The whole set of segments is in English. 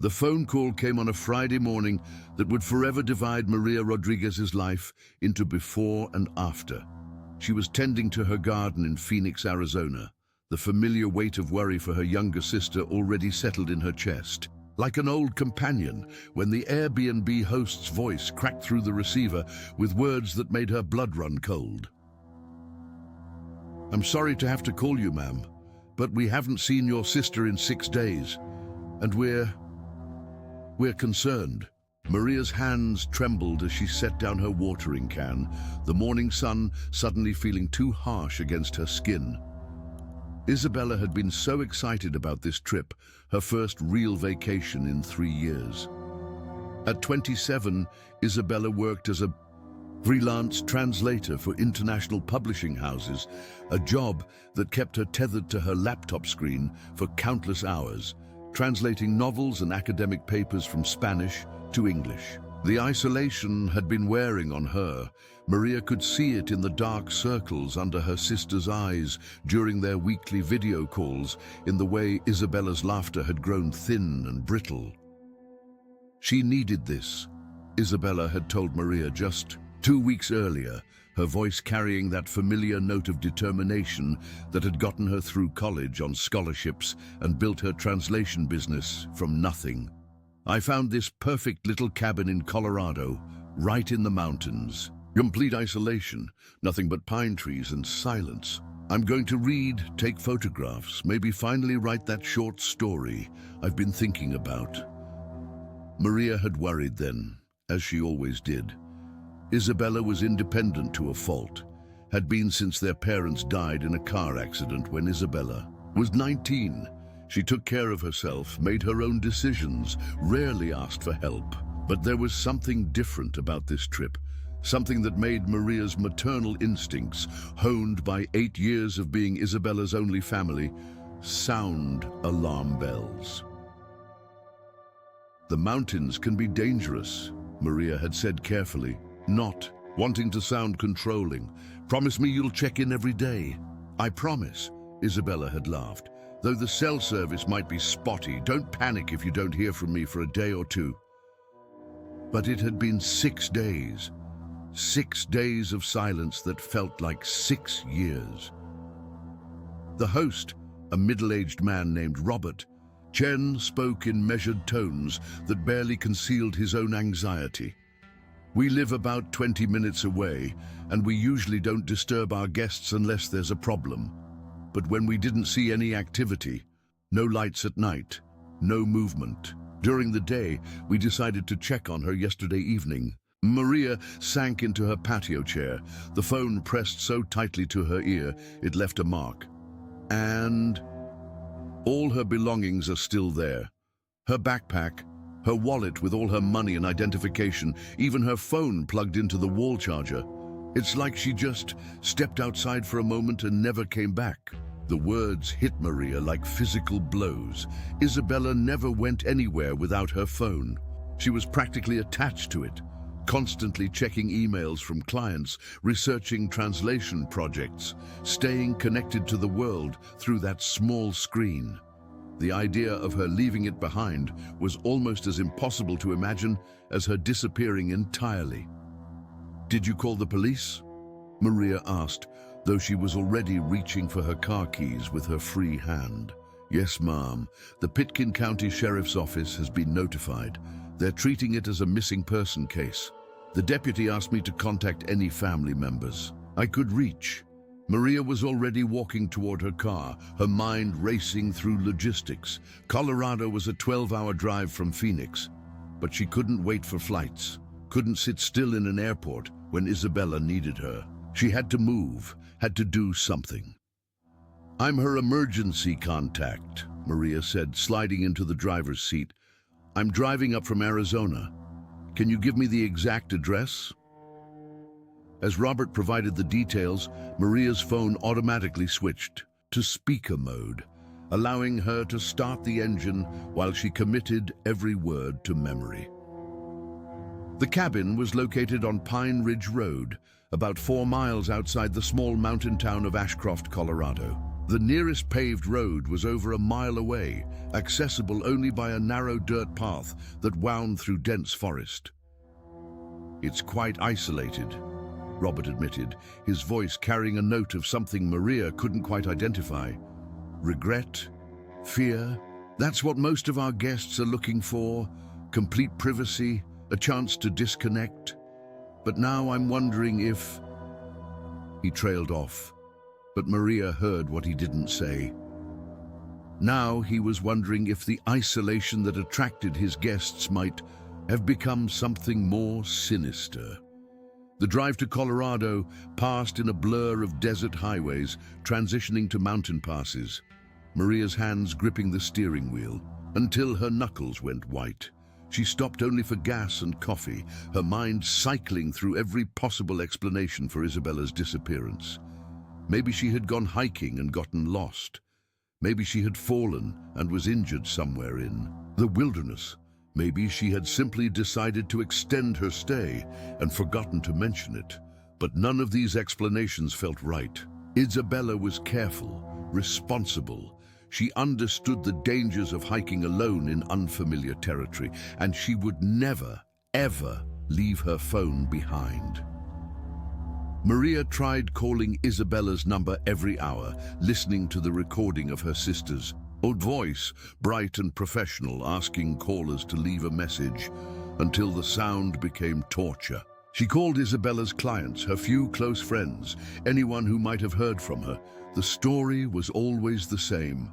The phone call came on a Friday morning that would forever divide Maria Rodriguez's life into before and after. She was tending to her garden in Phoenix, Arizona. The familiar weight of worry for her younger sister already settled in her chest. Like an old companion, when the Airbnb host's voice cracked through the receiver with words that made her blood run cold. "I'm sorry to have to call you, ma'am, but we haven't seen your sister in 6 days, and we're concerned." Maria's hands trembled as she set down her watering can, the morning sun suddenly feeling too harsh against her skin. Isabella had been so excited about this trip, her first real vacation in 3 years. At 27, Isabella worked as a freelance translator for international publishing houses, a job that kept her tethered to her laptop screen for countless hours, translating novels and academic papers from Spanish to English. The isolation had been wearing on her. Maria could see it in the dark circles under her sister's eyes during their weekly video calls, in the way Isabella's laughter had grown thin and brittle. She needed this, Isabella had told Maria just 2 weeks earlier, her voice carrying that familiar note of determination that had gotten her through college on scholarships and built her translation business from nothing. "I found this perfect little cabin in Colorado, right in the mountains. Complete isolation, nothing but pine trees and silence. I'm going to read, take photographs, maybe finally write that short story I've been thinking about." Maria had worried then, as she always did. Isabella was independent to a fault, had been since their parents died in a car accident when Isabella was 19. She took care of herself, made her own decisions, rarely asked for help. But there was something different about this trip, something that made Maria's maternal instincts, honed by 8 years of being Isabella's only family, sound alarm bells. "The mountains can be dangerous," Maria had said carefully, not wanting to sound controlling. "Promise me you'll check in every day." "I promise," Isabella had laughed. "Though the cell service might be spotty, don't panic if you don't hear from me for a day or two." But it had been 6 days. 6 days of silence that felt like 6 years. The host, a middle-aged man named Robert, Chen spoke in measured tones that barely concealed his own anxiety. "We live about 20 minutes away, and we usually don't disturb our guests unless there's a problem. But when we didn't see any activity, no lights at night, no movement, during the day, we decided to check on her yesterday evening." Maria sank into her patio chair, the phone pressed so tightly to her ear it left a mark. And all her belongings are still there. Her backpack, her wallet with all her money and identification, even her phone plugged into the wall charger. It's like she just stepped outside for a moment and never came back. The words hit Maria like physical blows. Isabella never went anywhere without her phone. She was practically attached to it, constantly checking emails from clients, researching translation projects, staying connected to the world through that small screen. The idea of her leaving it behind was almost as impossible to imagine as her disappearing entirely. "Did you call the police?" Maria asked, though she was already reaching for her car keys with her free hand. "Yes, ma'am. The Pitkin County Sheriff's Office has been notified. They're treating it as a missing person case. The deputy asked me to contact any family members I could reach." Maria was already walking toward her car, her mind racing through logistics. Colorado was a 12-hour drive from Phoenix, but she couldn't wait for flights, couldn't sit still in an airport when Isabella needed her. She had to move, had to do something. "I'm her emergency contact," Maria said, sliding into the driver's seat. "I'm driving up from Arizona. Can you give me the exact address?" As Robert provided the details, Maria's phone automatically switched to speaker mode, allowing her to start the engine while she committed every word to memory. The cabin was located on Pine Ridge Road, about 4 miles outside the small mountain town of Ashcroft, Colorado. The nearest paved road was over a mile away, accessible only by a narrow dirt path that wound through dense forest. "It's quite isolated," Robert admitted, his voice carrying a note of something Maria couldn't quite identify. Regret? Fear? That's what most of our guests are looking for. Complete privacy, a chance to disconnect. But now I'm wondering if... He trailed off, but Maria heard what he didn't say. Now he was wondering if the isolation that attracted his guests might have become something more sinister. The drive to Colorado passed in a blur of desert highways, transitioning to mountain passes, Maria's hands gripping the steering wheel, until her knuckles went white. She stopped only for gas and coffee, her mind cycling through every possible explanation for Isabella's disappearance. Maybe she had gone hiking and gotten lost. Maybe she had fallen and was injured somewhere in the wilderness. Maybe she had simply decided to extend her stay and forgotten to mention it. But none of these explanations felt right. Isabella was careful, responsible. She understood the dangers of hiking alone in unfamiliar territory, and she would never, ever leave her phone behind. Maria tried calling Isabella's number every hour, listening to the recording of her sister's old voice, bright and professional, asking callers to leave a message, until the sound became torture. She called Isabella's clients, her few close friends, anyone who might have heard from her. The story was always the same.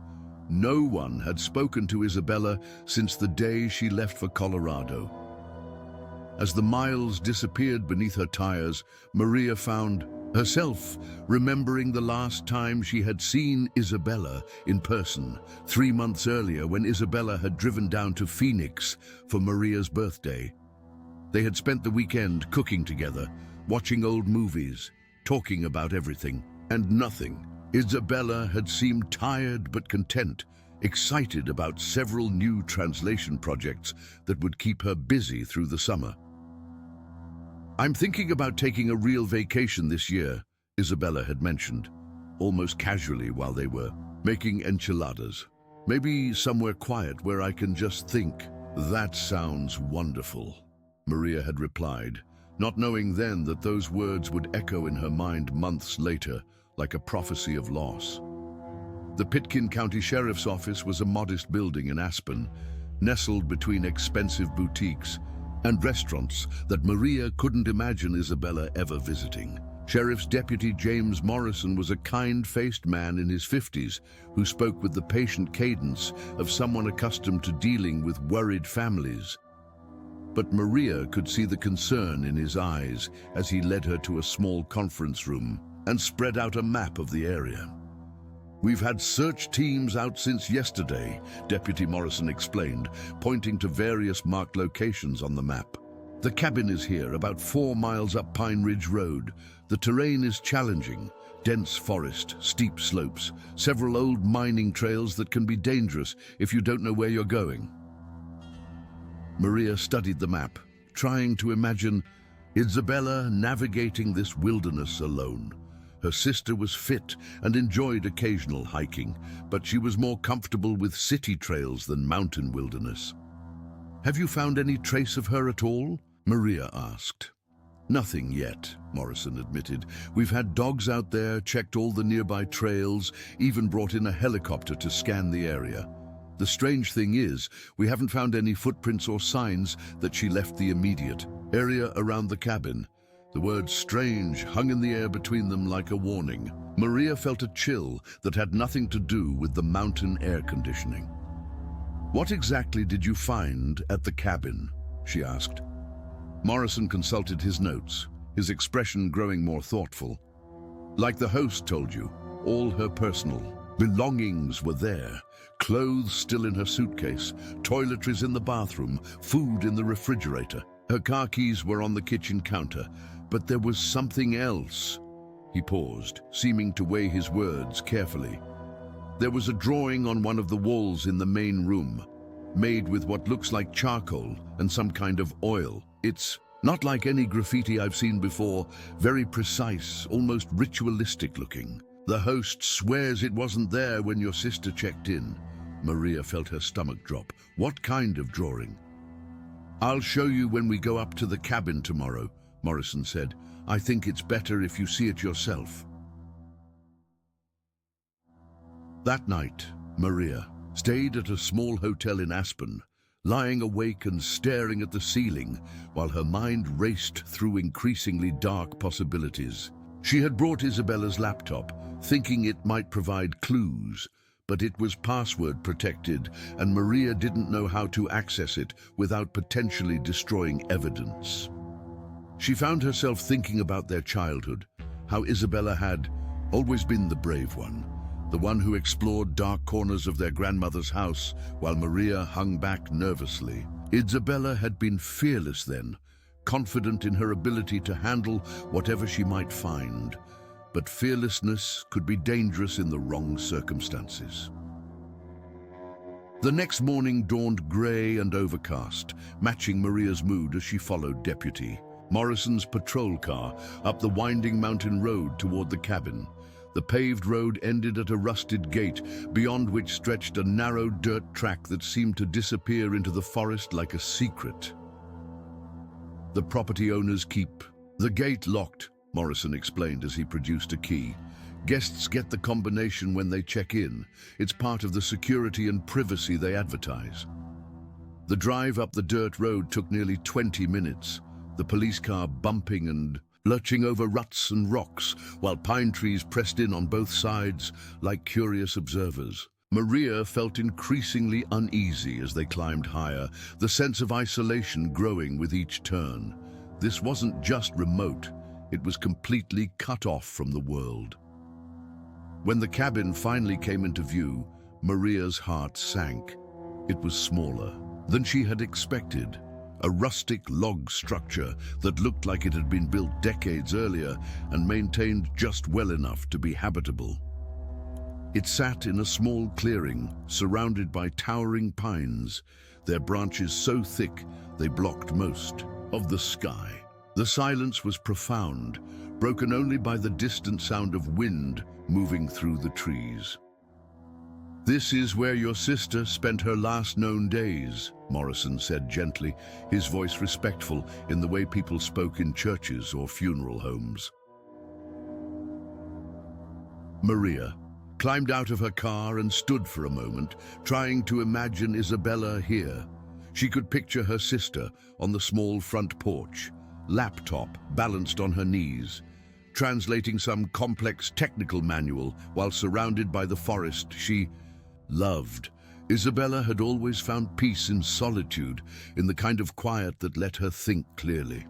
No one had spoken to Isabella since the day she left for Colorado. As the miles disappeared beneath her tires, Maria found herself remembering the last time she had seen Isabella in person, 3 months earlier when Isabella had driven down to Phoenix for Maria's birthday. They had spent the weekend cooking together, watching old movies, talking about everything and nothing. Isabella had seemed tired but content, excited about several new translation projects that would keep her busy through the summer. "I'm thinking about taking a real vacation this year," Isabella had mentioned, almost casually while they were making enchiladas. "Maybe somewhere quiet where I can just think." "That sounds wonderful," Maria had replied, not knowing then that those words would echo in her mind months later, like a prophecy of loss. The Pitkin County Sheriff's Office was a modest building in Aspen, nestled between expensive boutiques and restaurants that Maria couldn't imagine Isabella ever visiting. Sheriff's Deputy James Morrison was a kind-faced man in his 50s who spoke with the patient cadence of someone accustomed to dealing with worried families. But Maria could see the concern in his eyes as he led her to a small conference room and spread out a map of the area. "We've had search teams out since yesterday," Deputy Morrison explained, pointing to various marked locations on the map. "The cabin is here, about 4 miles up Pine Ridge Road. The terrain is challenging, dense forest, steep slopes, several old mining trails that can be dangerous if you don't know where you're going." Maria studied the map, trying to imagine Isabella navigating this wilderness alone. Her sister was fit and enjoyed occasional hiking, but she was more comfortable with city trails than mountain wilderness. "Have you found any trace of her at all?" Maria asked. "Nothing yet," Morrison admitted. "We've had dogs out there, checked all the nearby trails, even brought in a helicopter to scan the area. The strange thing is, we haven't found any footprints or signs that she left the immediate area around the cabin." The word "strange" hung in the air between them like a warning. Maria felt a chill that had nothing to do with the mountain air conditioning. "What exactly did you find at the cabin?" she asked. Morrison consulted his notes, his expression growing more thoughtful. "Like the host told you, all her personal belongings were there. Clothes still in her suitcase, toiletries in the bathroom, food in the refrigerator. Her car keys were on the kitchen counter. But there was something else." He paused, seeming to weigh his words carefully. "There was a drawing on one of the walls in the main room, made with what looks like charcoal and some kind of oil. It's not like any graffiti I've seen before, very precise, almost ritualistic looking." The host swears it wasn't there when your sister checked in. Maria felt her stomach drop. What kind of drawing? I'll show you when we go up to the cabin tomorrow, Morrison said. I think it's better if you see it yourself. That night, Maria stayed at a small hotel in Aspen, lying awake and staring at the ceiling while her mind raced through increasingly dark possibilities. She had brought Isabella's laptop, thinking it might provide clues, but it was password protected and Maria didn't know how to access it without potentially destroying evidence. She found herself thinking about their childhood, how Isabella had always been the brave one, the one who explored dark corners of their grandmother's house while Maria hung back nervously. Isabella had been fearless then, confident in her ability to handle whatever she might find. But fearlessness could be dangerous in the wrong circumstances. The next morning dawned grey and overcast, matching Maria's mood as she followed Deputy Morrison's patrol car up the winding mountain road toward the cabin. The paved road ended at a rusted gate, beyond which stretched a narrow dirt track that seemed to disappear into the forest like a secret. The property owners keep the gate locked, Morrison explained as he produced a key. Guests get the combination when they check in. It's part of the security and privacy they advertise. The drive up the dirt road took nearly 20 minutes, the police car bumping and lurching over ruts and rocks, while pine trees pressed in on both sides like curious observers. Maria felt increasingly uneasy as they climbed higher, the sense of isolation growing with each turn. This wasn't just remote, it was completely cut off from the world. When the cabin finally came into view, Maria's heart sank. It was smaller than she had expected. A rustic log structure that looked like it had been built decades earlier and maintained just well enough to be habitable. It sat in a small clearing, surrounded by towering pines, their branches so thick they blocked most of the sky. The silence was profound, broken only by the distant sound of wind moving through the trees. "This is where your sister spent her last known days," Morrison said gently, his voice respectful in the way people spoke in churches or funeral homes. Maria climbed out of her car and stood for a moment, trying to imagine Isabella here. She could picture her sister on the small front porch, laptop balanced on her knees, translating some complex technical manual while surrounded by the forest she loved. Isabella had always found peace in solitude, in the kind of quiet that let her think clearly.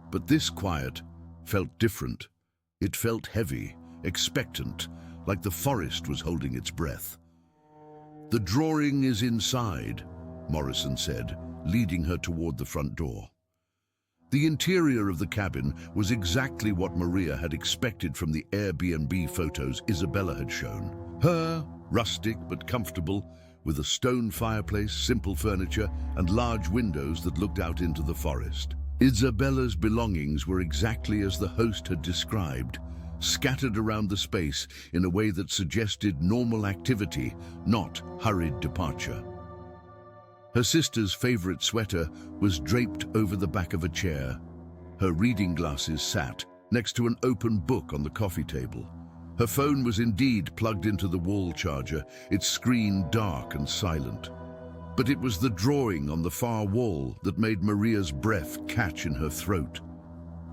But this quiet felt different. It felt heavy, expectant, like the forest was holding its breath. "The drawing is inside," Morrison said, leading her toward the front door. The interior of the cabin was exactly what Maria had expected from the Airbnb photos Isabella had shown. Her, rustic but comfortable, with a stone fireplace, simple furniture, and large windows that looked out into the forest. Isabella's belongings were exactly as the host had described, scattered around the space in a way that suggested normal activity, not hurried departure. Her sister's favorite sweater was draped over the back of a chair. Her reading glasses sat next to an open book on the coffee table. Her phone was indeed plugged into the wall charger, its screen dark and silent. But it was the drawing on the far wall that made Maria's breath catch in her throat.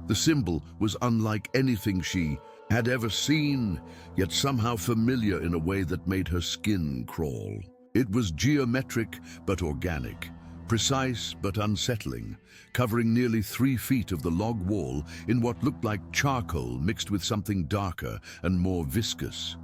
The symbol was unlike anything she had ever seen, yet somehow familiar in a way that made her skin crawl. It was geometric but organic, precise but unsettling, covering nearly 3 feet of the log wall in what looked like charcoal mixed with something darker and more viscous.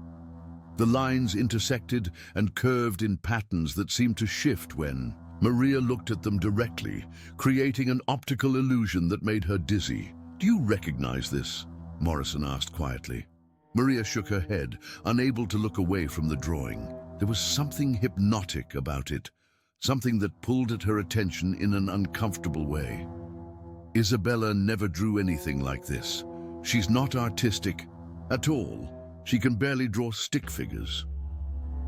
The lines intersected and curved in patterns that seemed to shift when Maria looked at them directly, creating an optical illusion that made her dizzy. "Do you recognize this?" Morrison asked quietly. Maria shook her head, unable to look away from the drawing. There was something hypnotic about it, something that pulled at her attention in an uncomfortable way. "Isabella never drew anything like this. She's not artistic, at all. She can barely draw stick figures.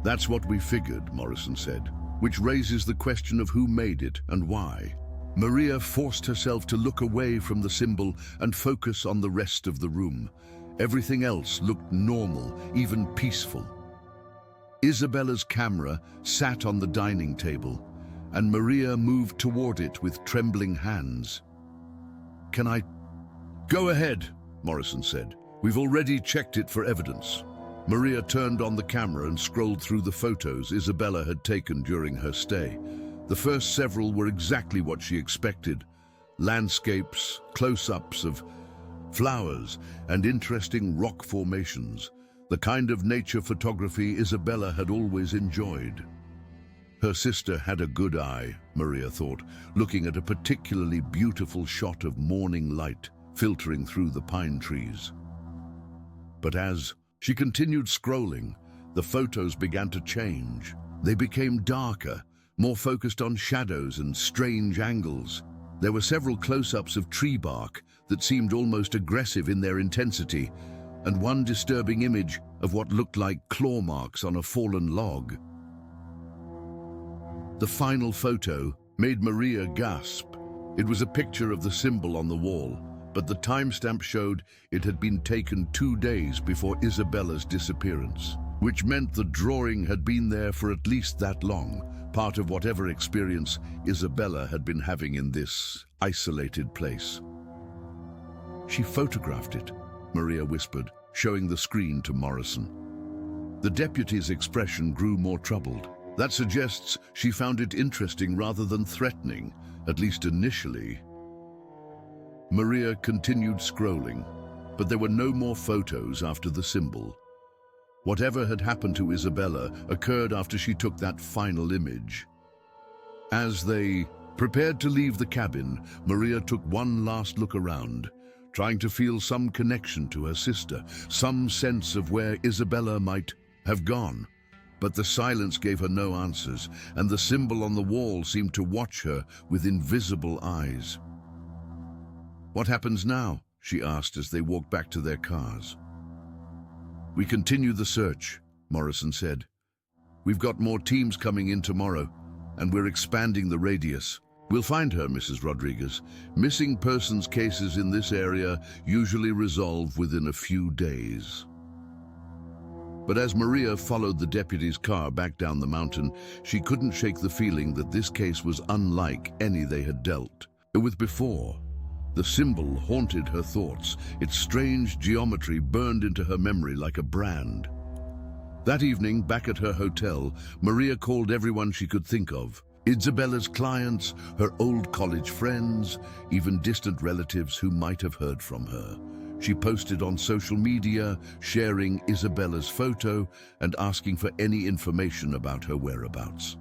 That's what we figured, Morrison said, which raises the question of who made it and why. Maria forced herself to look away from the symbol and focus on the rest of the room. Everything else looked normal, even peaceful. Isabella's camera sat on the dining table, and Maria moved toward it with trembling hands. "Can I—" "Go ahead," Morrison said. "We've already checked it for evidence." Maria turned on the camera and scrolled through the photos Isabella had taken during her stay. The first several were exactly what she expected: landscapes, close-ups of flowers, and interesting rock formations, the kind of nature photography Isabella had always enjoyed. Her sister had a good eye, Maria thought, looking at a particularly beautiful shot of morning light filtering through the pine trees. But as she continued scrolling, the photos began to change. They became darker, more focused on shadows and strange angles. There were several close-ups of tree bark that seemed almost aggressive in their intensity, and one disturbing image of what looked like claw marks on a fallen log. The final photo made Maria gasp. It was a picture of the symbol on the wall, but the timestamp showed it had been taken 2 days before Isabella's disappearance, which meant the drawing had been there for at least that long, part of whatever experience Isabella had been having in this isolated place. "She photographed it," Maria whispered, showing the screen to Morrison. The deputy's expression grew more troubled. "That suggests she found it interesting rather than threatening, at least initially." Maria continued scrolling, but there were no more photos after the symbol. Whatever had happened to Isabella occurred after she took that final image. As they prepared to leave the cabin, Maria took one last look around, trying to feel some connection to her sister, some sense of where Isabella might have gone. But the silence gave her no answers, and the symbol on the wall seemed to watch her with invisible eyes. "What happens now?" she asked as they walked back to their cars. "We continue the search," Morrison said. "We've got more teams coming in tomorrow, and we're expanding the radius. We'll find her, Mrs. Rodriguez. Missing persons cases in this area usually resolve within a few days." But as Maria followed the deputy's car back down the mountain, she couldn't shake the feeling that this case was unlike any they had dealt with before. The symbol haunted her thoughts. Its strange geometry burned into her memory like a brand. That evening, back at her hotel, Maria called everyone she could think of. Isabella's clients, her old college friends, even distant relatives who might have heard from her. She posted on social media, sharing Isabella's photo and asking for any information about her whereabouts.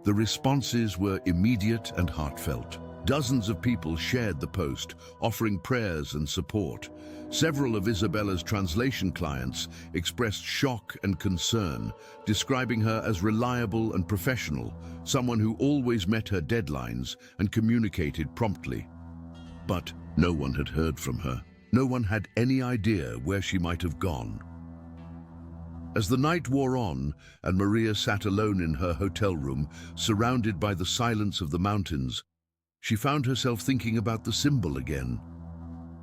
The responses were immediate and heartfelt. Dozens of people shared the post, offering prayers and support. Several of Isabella's translation clients expressed shock and concern, describing her as reliable and professional, someone who always met her deadlines and communicated promptly. But no one had heard from her. No one had any idea where she might have gone. As the night wore on and Maria sat alone in her hotel room, surrounded by the silence of the mountains, she found herself thinking about the symbol again.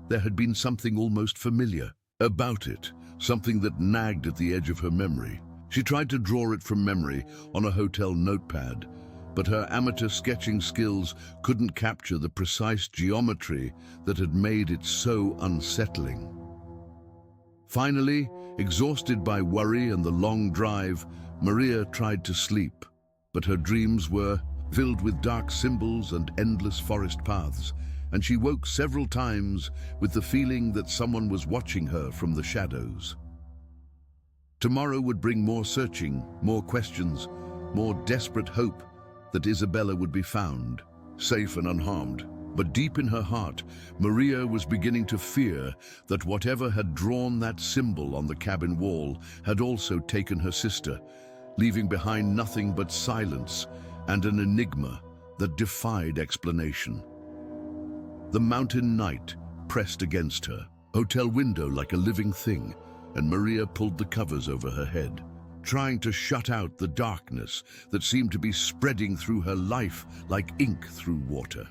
There had been something almost familiar about it, something that nagged at the edge of her memory. She tried to draw it from memory on a hotel notepad, but her amateur sketching skills couldn't capture the precise geometry that had made it so unsettling. Finally, exhausted by worry and the long drive, Maria tried to sleep, but her dreams were filled with dark symbols and endless forest paths, and she woke several times with the feeling that someone was watching her from the shadows. Tomorrow would bring more searching, more questions, more desperate hope that Isabella would be found, safe and unharmed. But deep in her heart, Maria was beginning to fear that whatever had drawn that symbol on the cabin wall had also taken her sister, leaving behind nothing but silence and an enigma that defied explanation. The mountain night pressed against her, hotel window like a living thing, and Maria pulled the covers over her head, trying to shut out the darkness that seemed to be spreading through her life like ink through water.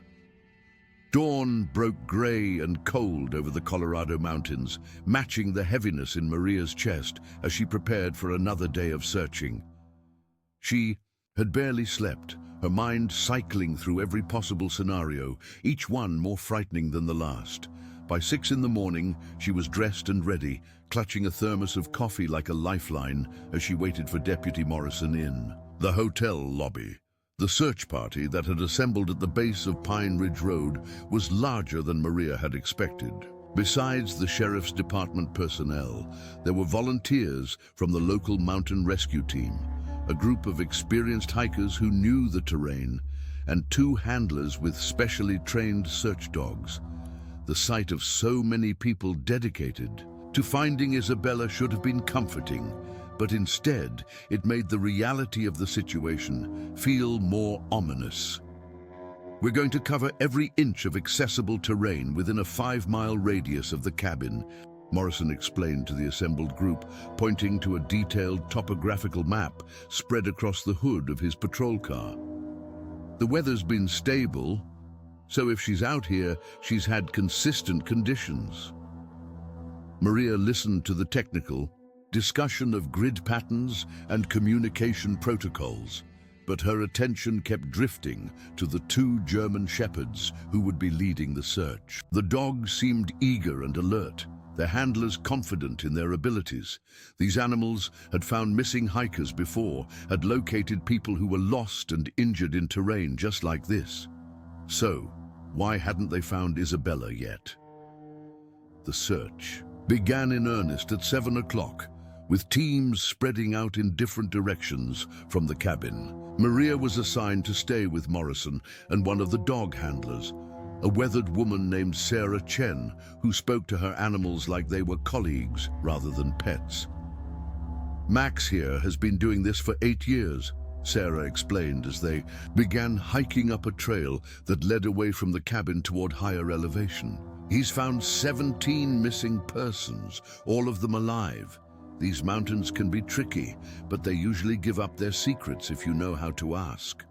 Dawn broke gray and cold over the Colorado mountains, matching the heaviness in Maria's chest as she prepared for another day of searching. She had barely slept, her mind cycling through every possible scenario, each one more frightening than the last. By 6 in the morning, she was dressed and ready, clutching a thermos of coffee like a lifeline as she waited for Deputy Morrison in the hotel lobby. The search party that had assembled at the base of Pine Ridge Road was larger than Maria had expected. Besides the Sheriff's Department personnel, there were volunteers from the local mountain rescue team, a group of experienced hikers who knew the terrain, and 2 handlers with specially trained search dogs. The sight of so many people dedicated to finding Isabella should have been comforting, but instead it made the reality of the situation feel more ominous. We're going to cover every inch of accessible terrain within a 5-mile radius of the cabin, Morrison explained to the assembled group, pointing to a detailed topographical map spread across the hood of his patrol car. The weather's been stable, so if she's out here, she's had consistent conditions. Maria listened to the technical discussion of grid patterns and communication protocols, but her attention kept drifting to the 2 German shepherds who would be leading the search. The dogs seemed eager and alert, their handlers confident in their abilities. These animals had found missing hikers before, had located people who were lost and injured in terrain just like this. So, why hadn't they found Isabella yet? The search began in earnest at 7 o'clock, with teams spreading out in different directions from the cabin. Maria was assigned to stay with Morrison and one of the dog handlers, a weathered woman named Sarah Chen, who spoke to her animals like they were colleagues rather than pets. Max here has been doing this for 8 years, Sarah explained as they began hiking up a trail that led away from the cabin toward higher elevation. He's found 17 missing persons, all of them alive. These mountains can be tricky, but they usually give up their secrets if you know how to ask.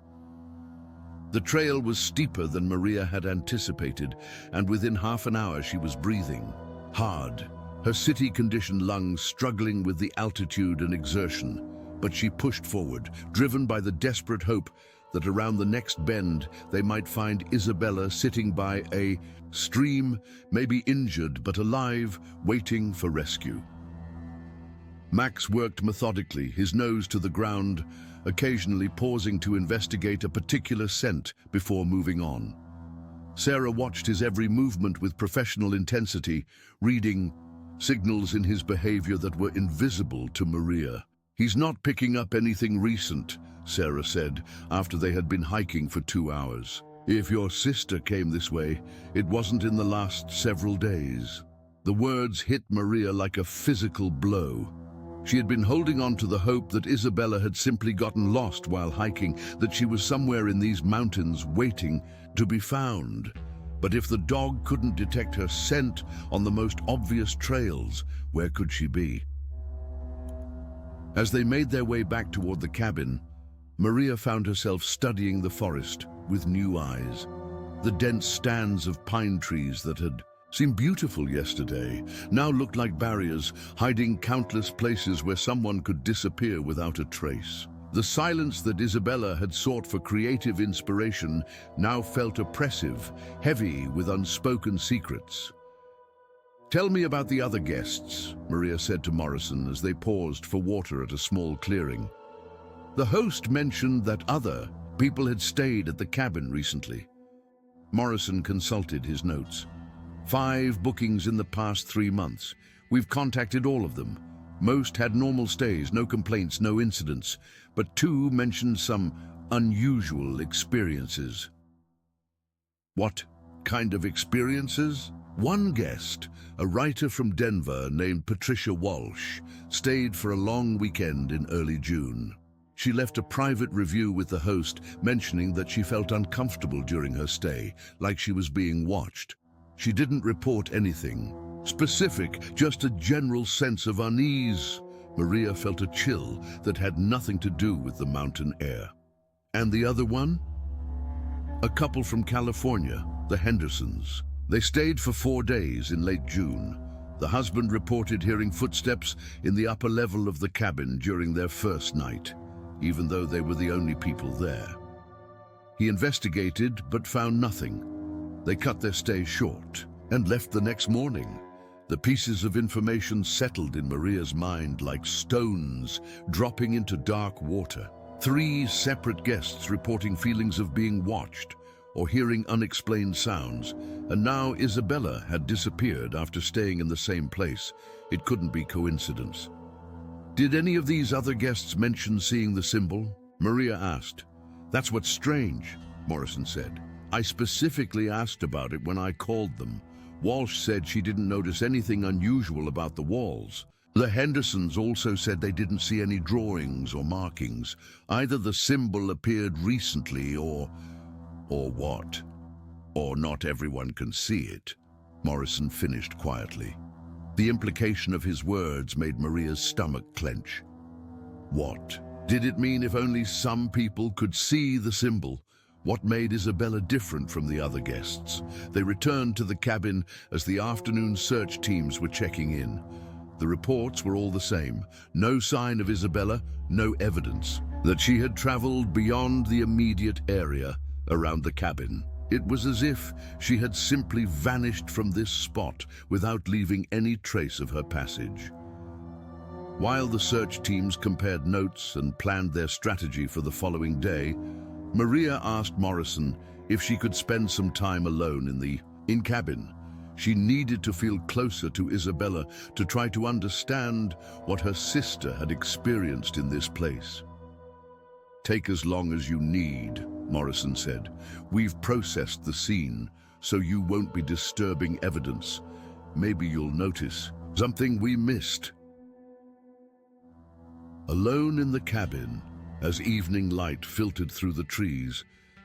The trail was steeper than Maria had anticipated, and within half an hour she was breathing hard, her city-conditioned lungs struggling with the altitude and exertion. But she pushed forward, driven by the desperate hope that around the next bend they might find Isabella sitting by a stream, maybe injured but alive, waiting for rescue. Max worked methodically, his nose to the ground, occasionally pausing to investigate a particular scent before moving on. Sarah watched his every movement with professional intensity, reading signals in his behavior that were invisible to Maria. "He's not picking up anything recent," Sarah said, after they had been hiking for 2 hours. "If your sister came this way, it wasn't in the last several days." The words hit Maria like a physical blow. She had been holding on to the hope that Isabella had simply gotten lost while hiking, that she was somewhere in these mountains waiting to be found. But if the dog couldn't detect her scent on the most obvious trails, where could she be? As they made their way back toward the cabin, Maria found herself studying the forest with new eyes. The dense stands of pine trees that had seemed beautiful yesterday now looked like barriers, hiding countless places where someone could disappear without a trace. The silence that Isabella had sought for creative inspiration now felt oppressive, heavy with unspoken secrets. "Tell me about the other guests," Maria said to Morrison as they paused for water at a small clearing. The host mentioned that other people had stayed at the cabin recently. Morrison consulted his notes. 5 bookings in the past 3 months. We've contacted all of them. Most had normal stays, no complaints, no incidents, but 2 mentioned some unusual experiences. What kind of experiences? One guest, a writer from Denver named Patricia Walsh, stayed for a long weekend in early June. She left a private review with the host, mentioning that she felt uncomfortable during her stay, like she was being watched. She didn't report anything, Specific, just a general sense of unease. Maria felt a chill that had nothing to do with the mountain air. And the other one? A couple from California, the Hendersons. They stayed for 4 days in late June. The husband reported hearing footsteps in the upper level of the cabin during their first night, even though they were the only people there. He investigated but found nothing. They cut their stay short and left the next morning. The pieces of information settled in Maria's mind like stones dropping into dark water. 3 separate guests reporting feelings of being watched or hearing unexplained sounds, and now Isabella had disappeared after staying in the same place. It couldn't be coincidence. Did any of these other guests mention seeing the symbol? Maria asked. That's what's strange, Morrison said. I specifically asked about it when I called them. Walsh said she didn't notice anything unusual about the walls. The Hendersons also said they didn't see any drawings or markings. Either the symbol appeared recently or what? Or not everyone can see it, Morrison finished quietly. The implication of his words made Maria's stomach clench. What? Did it mean if only some people could see the symbol? What made Isabella different from the other guests? They returned to the cabin as the afternoon search teams were checking in. The reports were all the same. No sign of Isabella, no evidence that she had traveled beyond the immediate area around the cabin. It was as if she had simply vanished from this spot without leaving any trace of her passage. While the search teams compared notes and planned their strategy for the following day, Maria asked Morrison if she could spend some time alone in cabin. She needed to feel closer to Isabella to try to understand what her sister had experienced in this place. Take as long as you need, Morrison said. We've processed the scene, so you won't be disturbing evidence. Maybe you'll notice something we missed. Alone in the cabin, as evening light filtered through the trees,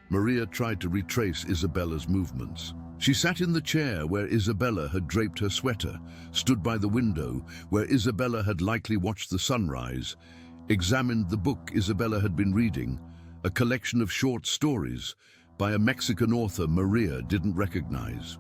Maria tried to retrace Isabella's movements. She sat in the chair where Isabella had draped her sweater, stood by the window where Isabella had likely watched the sunrise, examined the book Isabella had been reading, a collection of short stories by a Mexican author Maria didn't recognize.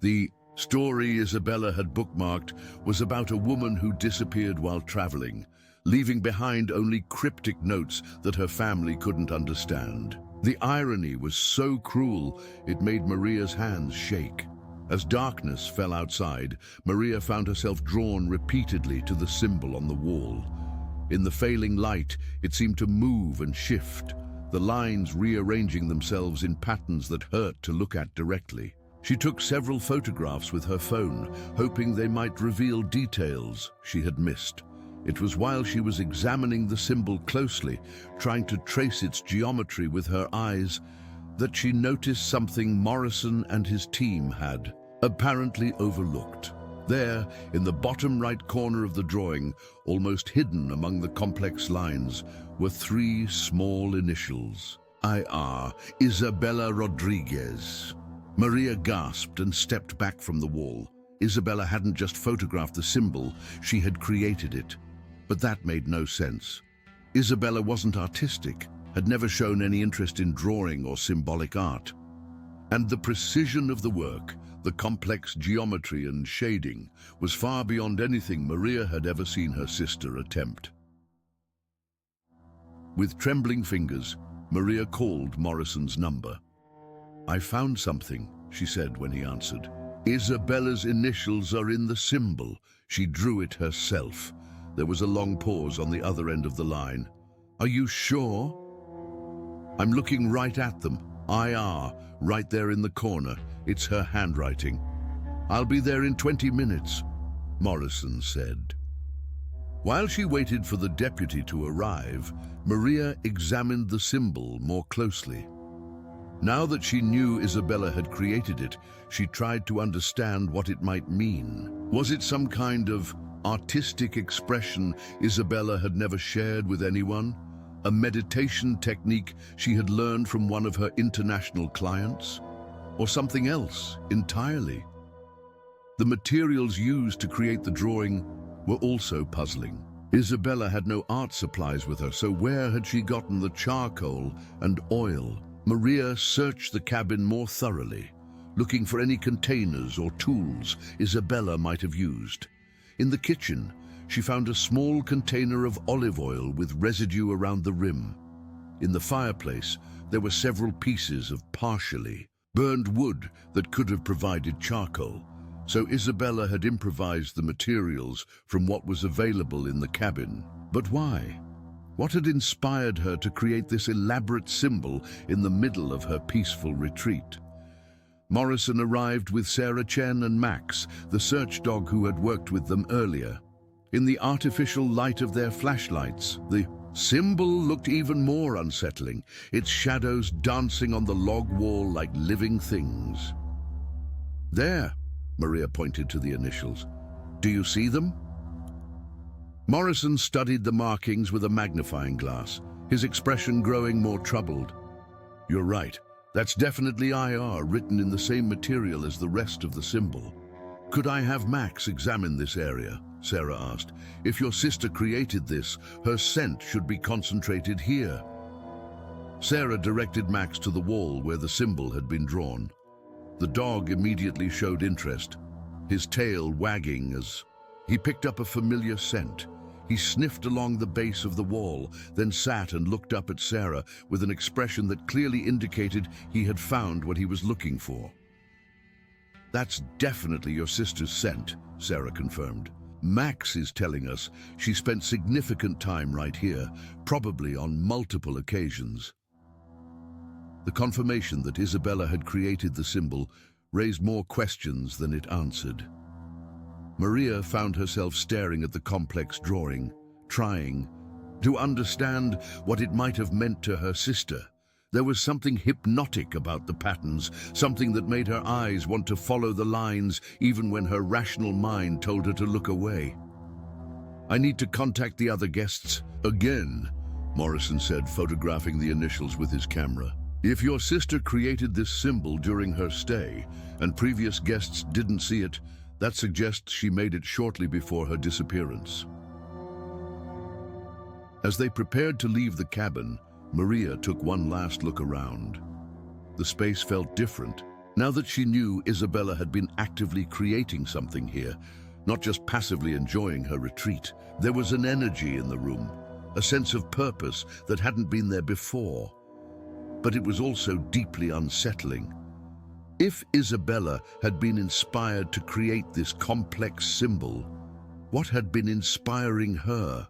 The story Isabella had bookmarked was about a woman who disappeared while traveling, leaving behind only cryptic notes that her family couldn't understand. The irony was so cruel, it made Maria's hands shake. As darkness fell outside, Maria found herself drawn repeatedly to the symbol on the wall. In the failing light, it seemed to move and shift, the lines rearranging themselves in patterns that hurt to look at directly. She took several photographs with her phone, hoping they might reveal details she had missed. It was while she was examining the symbol closely, trying to trace its geometry with her eyes, that she noticed something Morrison and his team had apparently overlooked. There, in the bottom right corner of the drawing, almost hidden among the complex lines, were 3 small initials. I.R. Isabella Rodriguez. Maria gasped and stepped back from the wall. Isabella hadn't just photographed the symbol, she had created it. But that made no sense. Isabella wasn't artistic, had never shown any interest in drawing or symbolic art. And the precision of the work, the complex geometry and shading, was far beyond anything Maria had ever seen her sister attempt. With trembling fingers, Maria called Morrison's number. I found something, she said when he answered. Isabella's initials are in the symbol. She drew it herself. There was a long pause on the other end of the line. Are you sure? I'm looking right at them. IR, right there in the corner. It's her handwriting. I'll be there in 20 minutes, Morrison said. While she waited for the deputy to arrive, Maria examined the symbol more closely. Now that she knew Isabella had created it, she tried to understand what it might mean. Was it some kind of artistic expression Isabella had never shared with anyone? A meditation technique she had learned from one of her international clients? Or something else entirely? The materials used to create the drawing were also puzzling. Isabella had no art supplies with her, so where had she gotten the charcoal and oil? Maria searched the cabin more thoroughly, looking for any containers or tools Isabella might have used. In the kitchen, she found a small container of olive oil with residue around the rim. In the fireplace, there were several pieces of partially burned wood that could have provided charcoal. So Isabella had improvised the materials from what was available in the cabin. But why? What had inspired her to create this elaborate symbol in the middle of her peaceful retreat? Morrison arrived with Sarah Chen and Max, the search dog who had worked with them earlier. In the artificial light of their flashlights, the symbol looked even more unsettling, its shadows dancing on the log wall like living things. "There," Maria pointed to the initials. "Do you see them?" Morrison studied the markings with a magnifying glass, his expression growing more troubled. "You're right. That's definitely IR, written in the same material as the rest of the symbol." "Could I have Max examine this area?" Sarah asked. "If your sister created this, her scent should be concentrated here." Sarah directed Max to the wall where the symbol had been drawn. The dog immediately showed interest, his tail wagging as he picked up a familiar scent. He sniffed along the base of the wall, then sat and looked up at Sarah with an expression that clearly indicated he had found what he was looking for. "That's definitely your sister's scent," Sarah confirmed. "Max is telling us she spent significant time right here, probably on multiple occasions." The confirmation that Isabella had created the symbol raised more questions than it answered. Maria found herself staring at the complex drawing, trying to understand what it might have meant to her sister. There was something hypnotic about the patterns, something that made her eyes want to follow the lines even when her rational mind told her to look away. "I need to contact the other guests again," Morrison said, photographing the initials with his camera. "If your sister created this symbol during her stay and previous guests didn't see it, that suggests she made it shortly before her disappearance." As they prepared to leave the cabin, Maria took one last look around. The space felt different, now that she knew Isabella had been actively creating something here, not just passively enjoying her retreat. There was an energy in the room, a sense of purpose that hadn't been there before. But it was also deeply unsettling. If Isabella had been inspired to create this complex symbol, what had been inspiring her?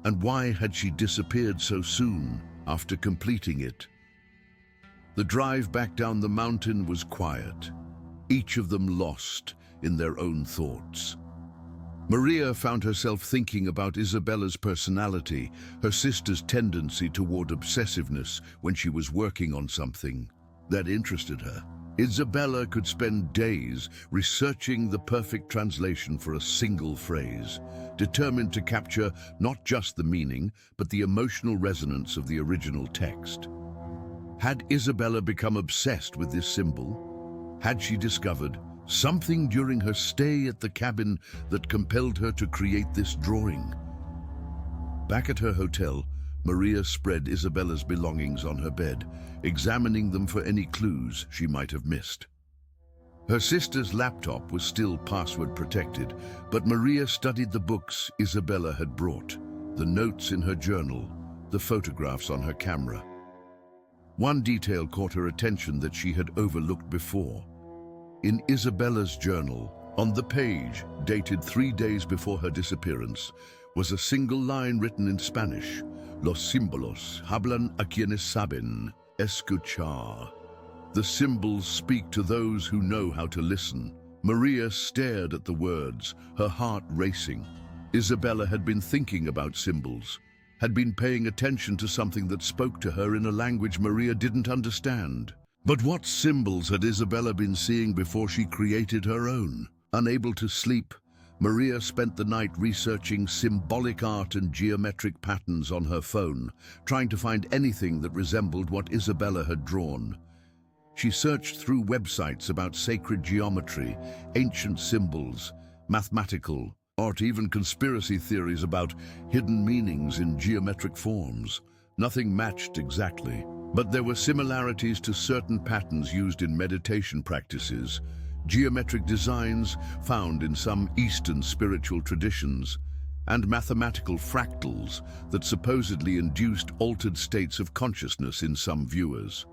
And why had she disappeared so soon after completing it? The drive back down the mountain was quiet, each of them lost in their own thoughts. Maria found herself thinking about Isabella's personality, her sister's tendency toward obsessiveness when she was working on something that interested her. Isabella could spend days researching the perfect translation for a single phrase, determined to capture not just the meaning, but the emotional resonance of the original text. Had Isabella become obsessed with this symbol? Had she discovered something during her stay at the cabin that compelled her to create this drawing? Back at her hotel, Maria spread Isabella's belongings on her bed, examining them for any clues she might have missed. Her sister's laptop was still password protected, but Maria studied the books Isabella had brought, the notes in her journal, the photographs on her camera. One detail caught her attention that she had overlooked before. In Isabella's journal, on the page dated 3 days before her disappearance, was a single line written in Spanish: "Los símbolos hablan a quienes saben escuchar." The symbols speak to those who know how to listen. Maria stared at the words, her heart racing. Isabella had been thinking about symbols, had been paying attention to something that spoke to her in a language Maria didn't understand. But what symbols had Isabella been seeing before she created her own? Unable to sleep, Maria spent the night researching symbolic art and geometric patterns on her phone, trying to find anything that resembled what Isabella had drawn. She searched through websites about sacred geometry, ancient symbols, mathematical art, even conspiracy theories about hidden meanings in geometric forms. Nothing matched exactly, but there were similarities to certain patterns used in meditation practices, geometric designs found in some Eastern spiritual traditions, and mathematical fractals that supposedly induced altered states of consciousness in some viewers.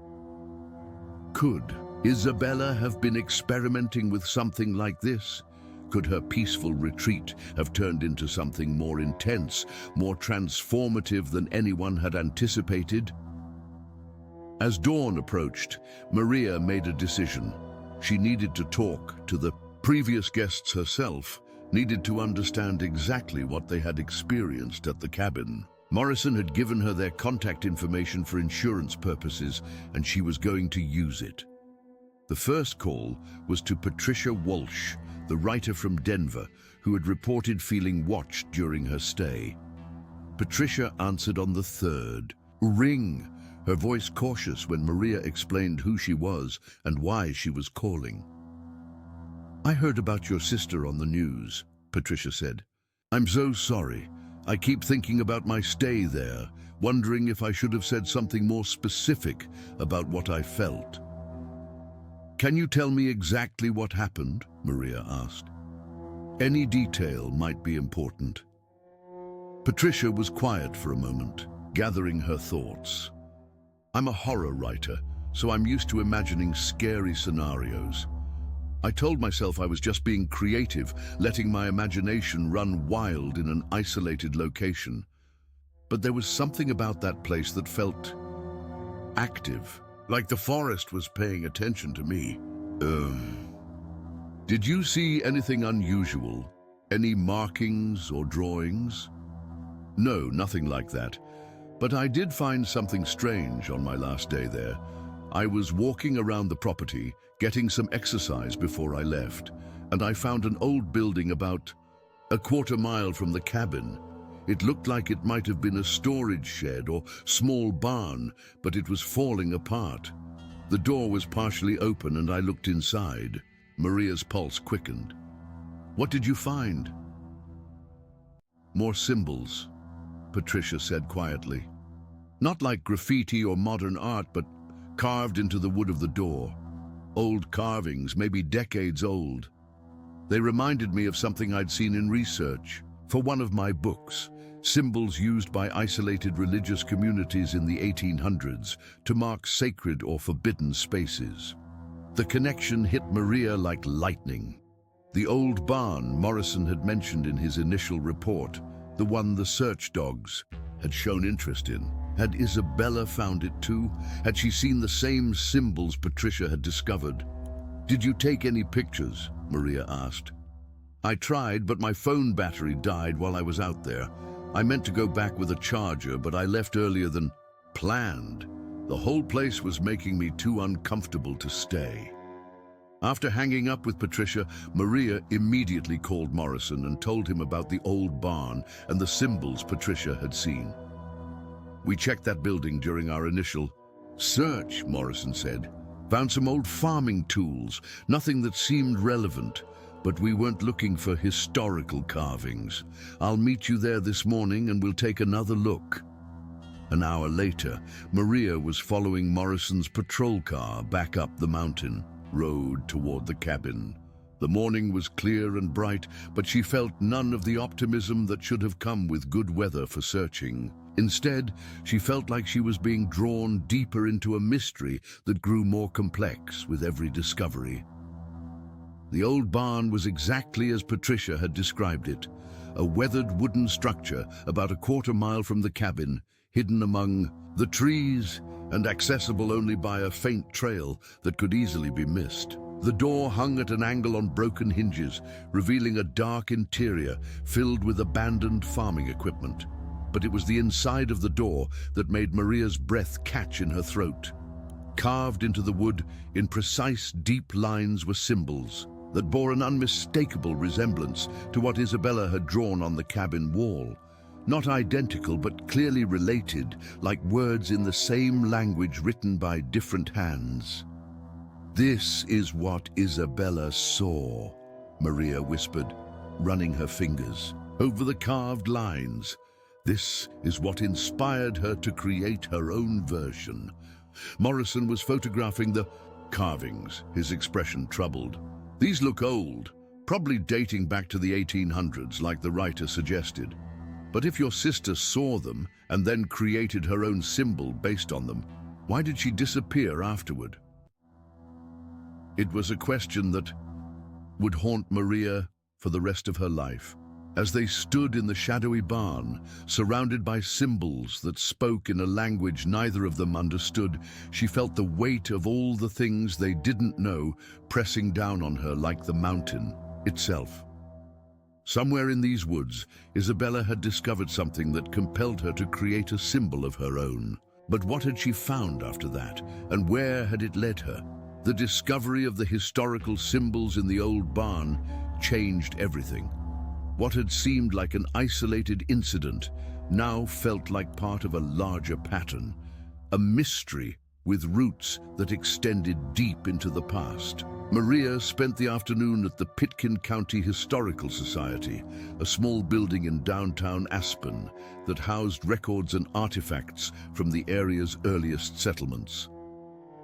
Could Isabella have been experimenting with something like this? Could her peaceful retreat have turned into something more intense, more transformative than anyone had anticipated? As dawn approached, Maria made a decision. She needed to talk to the previous guests herself, needed to understand exactly what they had experienced at the cabin. Morrison had given her their contact information for insurance purposes, and she was going to use it. The first call was to Patricia Walsh, the writer from Denver, who had reported feeling watched during her stay. Patricia answered on the third ring, her voice cautious when Maria explained who she was and why she was calling. "I heard about your sister on the news," Patricia said. "I'm so sorry. I keep thinking about my stay there, wondering if I should have said something more specific about what I felt." "Can you tell me exactly what happened?" Maria asked. "Any detail might be important." Patricia was quiet for a moment, gathering her thoughts. "I'm a horror writer, so I'm used to imagining scary scenarios. I told myself I was just being creative, letting my imagination run wild in an isolated location. But there was something about that place that felt active, like the forest was paying attention to me. Did you see anything unusual? Any markings or drawings?" "No, nothing like that. But I did find something strange on my last day there. I was walking around the property, getting some exercise before I left, and I found an old building about a quarter mile from the cabin. It looked like it might have been a storage shed or small barn, but it was falling apart. The door was partially open and I looked inside." Maria's pulse quickened. "What did you find?" "More symbols," Patricia said quietly. "Not like graffiti or modern art, but carved into the wood of the door. Old carvings, maybe decades old. They reminded me of something I'd seen in research for one of my books, symbols used by isolated religious communities in the 1800s to mark sacred or forbidden spaces." The connection hit Maria like lightning. The old barn Morrison had mentioned in his initial report, the one the search dogs had shown interest in. Had Isabella found it too? Had she seen the same symbols Patricia had discovered? "Did you take any pictures?" Maria asked. "I tried, but my phone battery died while I was out there. I meant to go back with a charger, but I left earlier than planned. The whole place was making me too uncomfortable to stay." After hanging up with Patricia, Maria immediately called Morrison and told him about the old barn and the symbols Patricia had seen. "We checked that building during our initial search," Morrison said. "Found some old farming tools, nothing that seemed relevant, but we weren't looking for historical carvings. I'll meet you there this morning and we'll take another look." An hour later, Maria was following Morrison's patrol car back up the mountain road toward the cabin. The morning was clear and bright, but she felt none of the optimism that should have come with good weather for searching. Instead, she felt like she was being drawn deeper into a mystery that grew more complex with every discovery. The old barn was exactly as Patricia had described it, a weathered wooden structure about a quarter mile from the cabin, hidden among the trees and accessible only by a faint trail that could easily be missed. The door hung at an angle on broken hinges, revealing a dark interior filled with abandoned farming equipment. But it was the inside of the door that made Maria's breath catch in her throat. Carved into the wood in precise, deep lines were symbols that bore an unmistakable resemblance to what Isabella had drawn on the cabin wall. Not identical, but clearly related, like words in the same language written by different hands. "This is what Isabella saw," Maria whispered, running her fingers over the carved lines. "This is what inspired her to create her own version." Morrison was photographing the carvings, his expression troubled. "These look old, probably dating back to the 1800s, like the writer suggested. But if your sister saw them and then created her own symbol based on them, why did she disappear afterward?" It was a question that would haunt Maria for the rest of her life. As they stood in the shadowy barn, surrounded by symbols that spoke in a language neither of them understood, she felt the weight of all the things they didn't know pressing down on her like the mountain itself. Somewhere in these woods, Isabella had discovered something that compelled her to create a symbol of her own. But what had she found after that, and where had it led her? The discovery of the historical symbols in the old barn changed everything. What had seemed like an isolated incident now felt like part of a larger pattern, a mystery with roots that extended deep into the past. Maria spent the afternoon at the Pitkin County Historical Society, a small building in downtown Aspen that housed records and artifacts from the area's earliest settlements.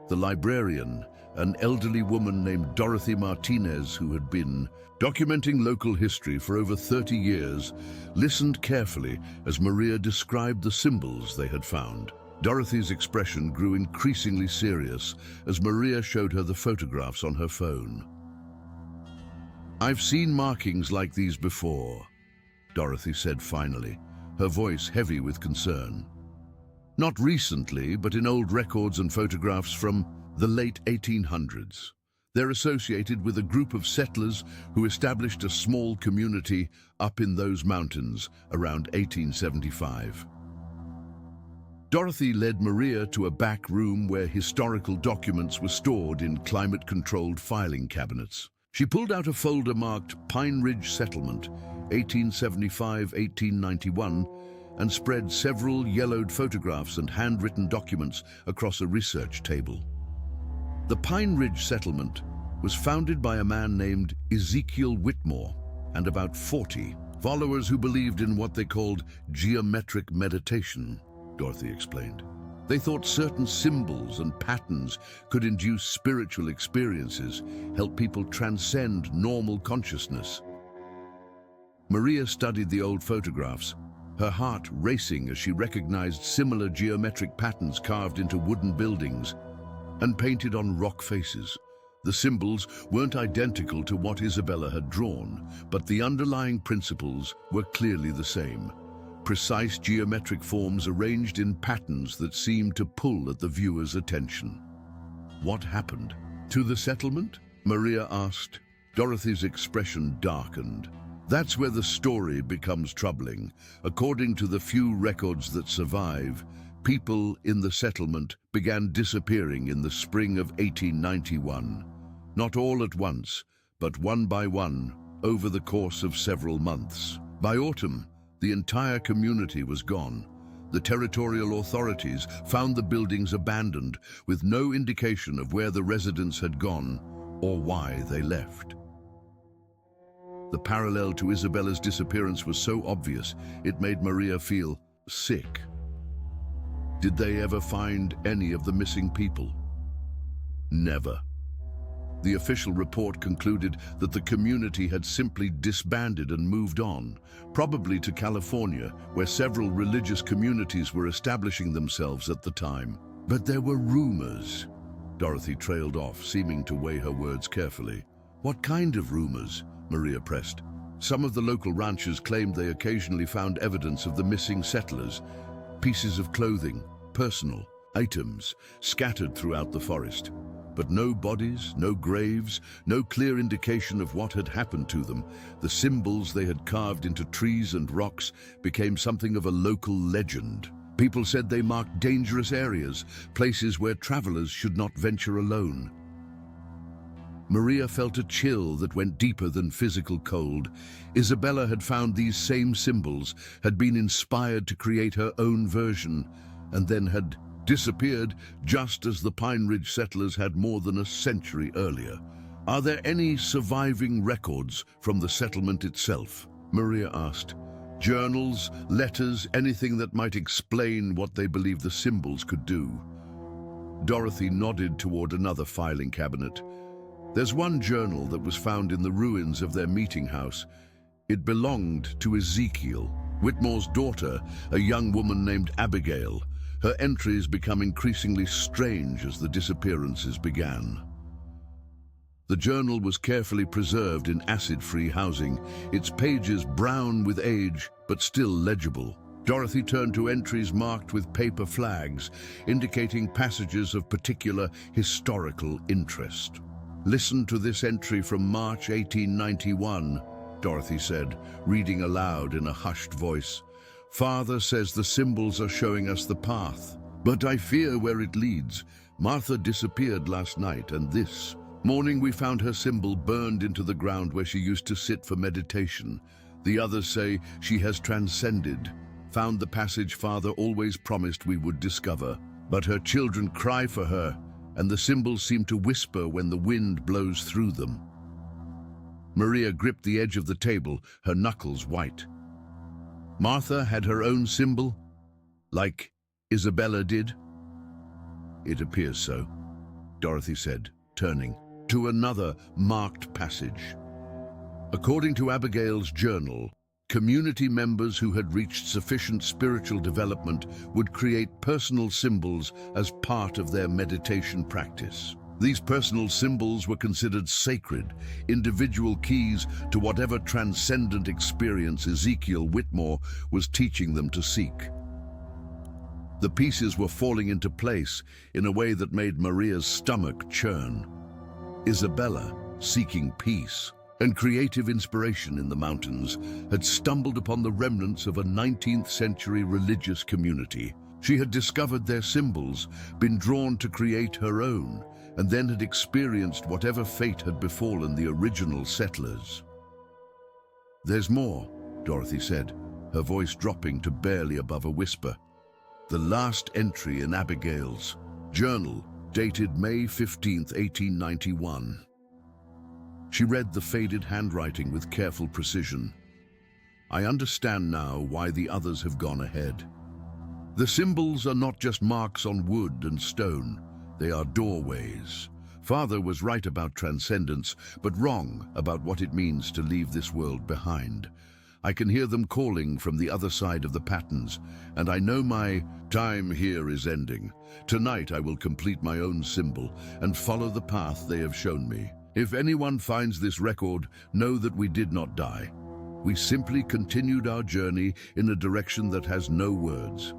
The librarian, an elderly woman named Dorothy Martinez, who had been documenting local history for over 30 years, listened carefully as Maria described the symbols they had found. Dorothy's expression grew increasingly serious as Maria showed her the photographs on her phone. "I've seen markings like these before," Dorothy said finally, her voice heavy with concern. "Not recently, but in old records and photographs from the late 1800s. They're associated with a group of settlers who established a small community up in those mountains around 1875. Dorothy led Maria to a back room where historical documents were stored in climate-controlled filing cabinets. She pulled out a folder marked Pine Ridge Settlement, 1875-1891, and spread several yellowed photographs and handwritten documents across a research table. The Pine Ridge Settlement was founded by a man named Ezekiel Whitmore and about 40 followers who believed in what they called geometric meditation, Dorothy explained. They thought certain symbols and patterns could induce spiritual experiences, help people transcend normal consciousness. Maria studied the old photographs, her heart racing as she recognized similar geometric patterns carved into wooden buildings and painted on rock faces. The symbols weren't identical to what Isabella had drawn, but the underlying principles were clearly the same. Precise geometric forms arranged in patterns that seemed to pull at the viewer's attention. "What happened to the settlement?" Maria asked. Dorothy's expression darkened. "That's where the story becomes troubling. According to the few records that survive, people in the settlement began disappearing in the spring of 1891. Not all at once, but one by one, over the course of several months. By autumn, the entire community was gone. The territorial authorities found the buildings abandoned, with no indication of where the residents had gone or why they left." The parallel to Isabella's disappearance was so obvious, it made Maria feel sick. Did they ever find any of the missing people? Never. The official report concluded that the community had simply disbanded and moved on, probably to California, where several religious communities were establishing themselves at the time. But there were rumors. Dorothy trailed off, seeming to weigh her words carefully. "What kind of rumors?" Maria pressed. "Some of the local ranchers claimed they occasionally found evidence of the missing settlers, pieces of clothing, personal items scattered throughout the forest. But no bodies, no graves, no clear indication of what had happened to them. The symbols they had carved into trees and rocks became something of a local legend. People said they marked dangerous areas, places where travelers should not venture alone." Maria felt a chill that went deeper than physical cold. Isabella had found these same symbols, had been inspired to create her own version, and then had disappeared just as the Pine Ridge settlers had more than a century earlier. Are there any surviving records from the settlement itself? Maria asked. Journals, letters, anything that might explain what they believed the symbols could do. Dorothy nodded toward another filing cabinet. There's one journal that was found in the ruins of their meeting house. It belonged to Ezekiel, Whitmore's daughter, a young woman named Abigail. Her entries become increasingly strange as the disappearances began. The journal was carefully preserved in acid-free housing, its pages brown with age, but still legible. Dorothy turned to entries marked with paper flags, indicating passages of particular historical interest. Listen to this entry from March 1891, Dorothy said, reading aloud in a hushed voice. Father says the symbols are showing us the path, but I fear where it leads. Martha disappeared last night, and this morning we found her symbol burned into the ground where she used to sit for meditation. The others say she has transcended, found the passage Father always promised we would discover. But her children cry for her, and the symbols seem to whisper when the wind blows through them. Maria gripped the edge of the table, her knuckles white. Martha had her own symbol, like Isabella did? It appears so, Dorothy said, turning to another marked passage. According to Abigail's journal, community members who had reached sufficient spiritual development would create personal symbols as part of their meditation practice. These personal symbols were considered sacred, individual keys to whatever transcendent experience Ezekiel Whitmore was teaching them to seek. The pieces were falling into place in a way that made Maria's stomach churn. Isabella, seeking peace and creative inspiration in the mountains, had stumbled upon the remnants of a 19th century religious community. She had discovered their symbols, been drawn to create her own, and then had experienced whatever fate had befallen the original settlers. There's more, Dorothy said, her voice dropping to barely above a whisper. The last entry in Abigail's journal, dated May 15, 1891. She read the faded handwriting with careful precision. I understand now why the others have gone ahead. The symbols are not just marks on wood and stone, they are doorways. Father was right about transcendence, but wrong about what it means to leave this world behind. I can hear them calling from the other side of the patterns, and I know my time here is ending. Tonight I will complete my own symbol and follow the path they have shown me. If anyone finds this record, know that we did not die. We simply continued our journey in a direction that has no words.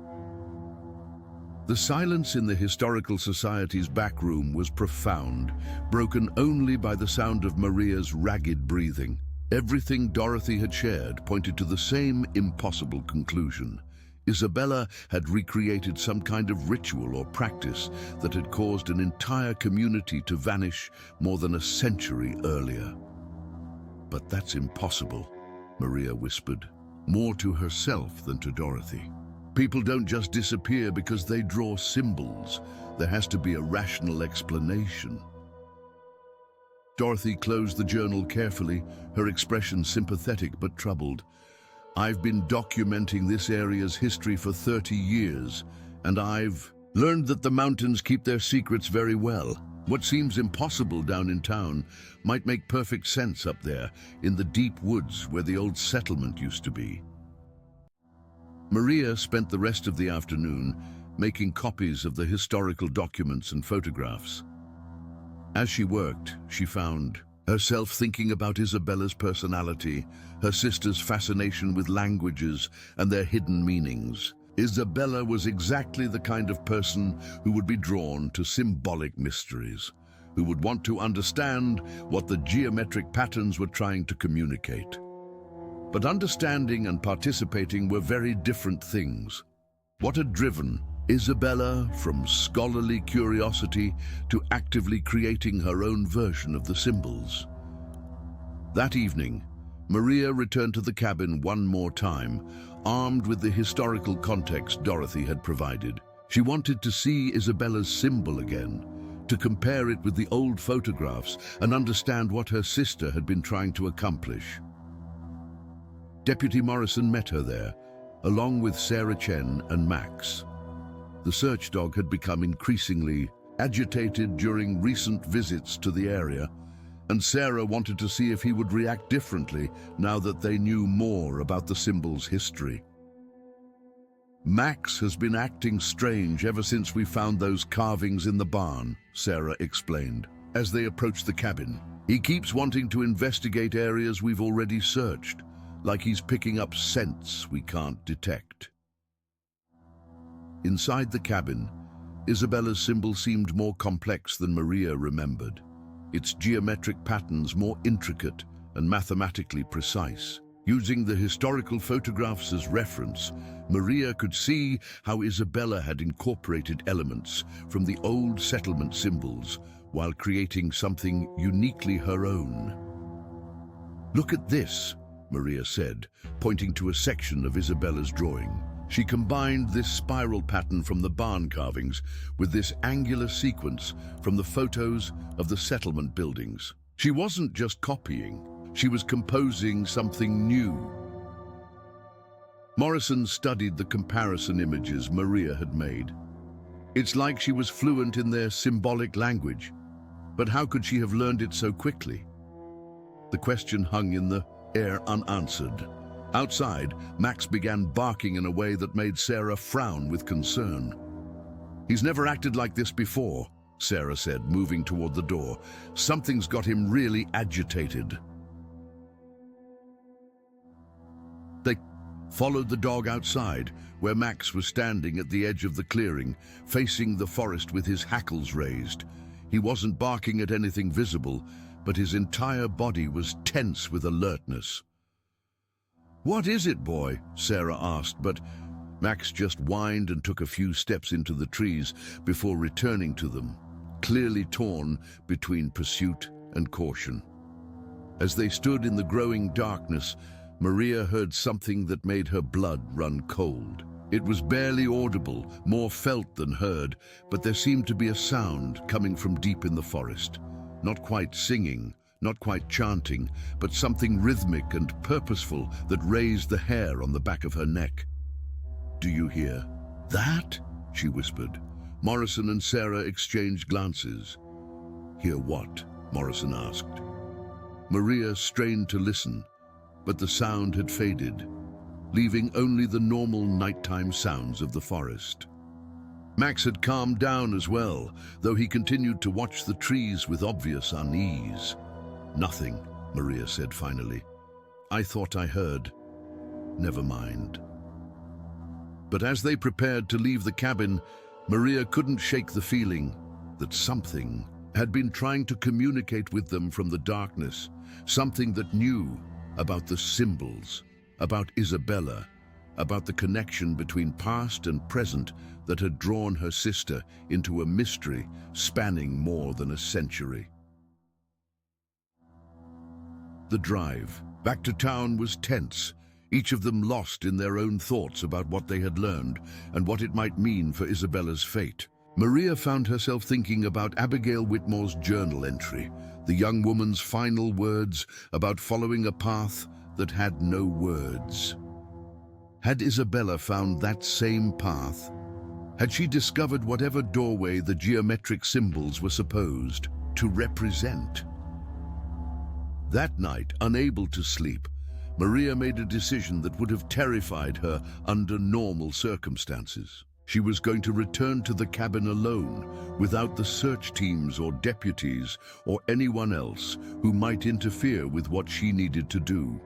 The silence in the Historical Society's back room was profound, broken only by the sound of Maria's ragged breathing. Everything Dorothy had shared pointed to the same impossible conclusion. Isabella had recreated some kind of ritual or practice that had caused an entire community to vanish more than a century earlier. But that's impossible, Maria whispered, more to herself than to Dorothy. People don't just disappear because they draw symbols. There has to be a rational explanation. Dorothy closed the journal carefully, her expression sympathetic but troubled. I've been documenting this area's history for 30 years, and I've learned that the mountains keep their secrets very well. What seems impossible down in town might make perfect sense up there, in the deep woods where the old settlement used to be. Maria spent the rest of the afternoon making copies of the historical documents and photographs. As she worked, she found herself thinking about Isabella's personality, her sister's fascination with languages and their hidden meanings. Isabella was exactly the kind of person who would be drawn to symbolic mysteries, who would want to understand what the geometric patterns were trying to communicate. But understanding and participating were very different things. What had driven Isabella from scholarly curiosity to actively creating her own version of the symbols? That evening, Maria returned to the cabin one more time, armed with the historical context Dorothy had provided. She wanted to see Isabella's symbol again, to compare it with the old photographs and understand what her sister had been trying to accomplish. Deputy Morrison met her there, along with Sarah Chen and Max. The search dog had become increasingly agitated during recent visits to the area, and Sarah wanted to see if he would react differently now that they knew more about the symbol's history. "Max has been acting strange ever since we found those carvings in the barn," Sarah explained, as they approached the cabin. "He keeps wanting to investigate areas we've already searched, like he's picking up scents we can't detect." Inside the cabin, Isabella's symbol seemed more complex than Maria remembered, its geometric patterns more intricate and mathematically precise. Using the historical photographs as reference, Maria could see how Isabella had incorporated elements from the old settlement symbols while creating something uniquely her own. "Look at this," Maria said, pointing to a section of Isabella's drawing. She combined this spiral pattern from the barn carvings with this angular sequence from the photos of the settlement buildings. She wasn't just copying, she was composing something new. Morrison studied the comparison images Maria had made. It's like she was fluent in their symbolic language, but how could she have learned it so quickly? The question hung in the air unanswered. Outside, Max began barking in a way that made Sarah frown with concern. "He's never acted like this before," Sarah said, moving toward the door. "Something's got him really agitated." They followed the dog outside, where Max was standing at the edge of the clearing, facing the forest with his hackles raised. He wasn't barking at anything visible, but his entire body was tense with alertness. "What is it, boy?" Sarah asked, but Max just whined and took a few steps into the trees before returning to them, clearly torn between pursuit and caution. As they stood in the growing darkness, Maria heard something that made her blood run cold. It was barely audible, more felt than heard, but there seemed to be a sound coming from deep in the forest. Not quite singing, not quite chanting, but something rhythmic and purposeful that raised the hair on the back of her neck. "Do you hear that?" she whispered. Morrison and Sarah exchanged glances. "Hear what?" Morrison asked. Maria strained to listen, but the sound had faded, leaving only the normal nighttime sounds of the forest. Max had calmed down as well, though he continued to watch the trees with obvious unease. "Nothing," Maria said finally. "I thought I heard. Never mind." But as they prepared to leave the cabin, Maria couldn't shake the feeling that something had been trying to communicate with them from the darkness, something that knew about the symbols, about Isabella, about the connection between past and present that had drawn her sister into a mystery spanning more than a century. The drive back to town was tense, each of them lost in their own thoughts about what they had learned and what it might mean for Isabella's fate. Maria found herself thinking about Abigail Whitmore's journal entry, the young woman's final words about following a path that had no words. Had Isabella found that same path? Had she discovered whatever doorway the geometric symbols were supposed to represent? That night, unable to sleep, Maria made a decision that would have terrified her under normal circumstances. She was going to return to the cabin alone, without the search teams or deputies or anyone else who might interfere with what she needed to do.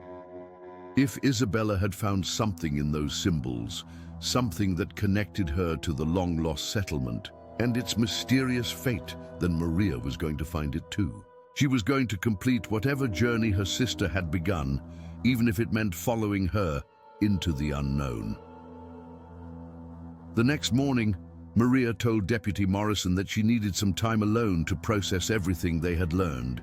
If Isabella had found something in those symbols, something that connected her to the long-lost settlement and its mysterious fate, then Maria was going to find it too. She was going to complete whatever journey her sister had begun, even if it meant following her into the unknown. The next morning, Maria told Deputy Morrison that she needed some time alone to process everything they had learned.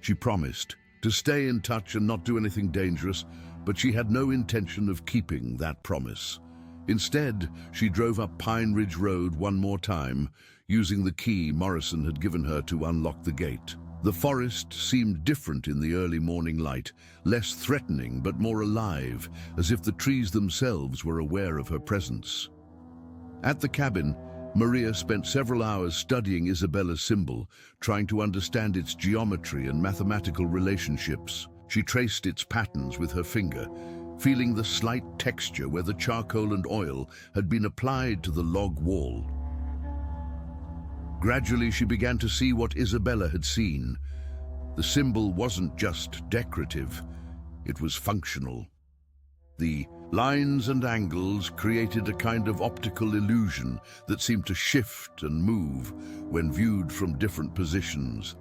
She promised to stay in touch and not do anything dangerous, but she had no intention of keeping that promise. Instead, she drove up Pine Ridge Road one more time, using the key Morrison had given her to unlock the gate. The forest seemed different in the early morning light, less threatening but more alive, as if the trees themselves were aware of her presence. At the cabin, Maria spent several hours studying Isabella's symbol, trying to understand its geometry and mathematical relationships. She traced its patterns with her finger, feeling the slight texture where the charcoal and oil had been applied to the log wall. Gradually, she began to see what Isabella had seen. The symbol wasn't just decorative, it was functional. The lines and angles created a kind of optical illusion that seemed to shift and move when viewed from different positions.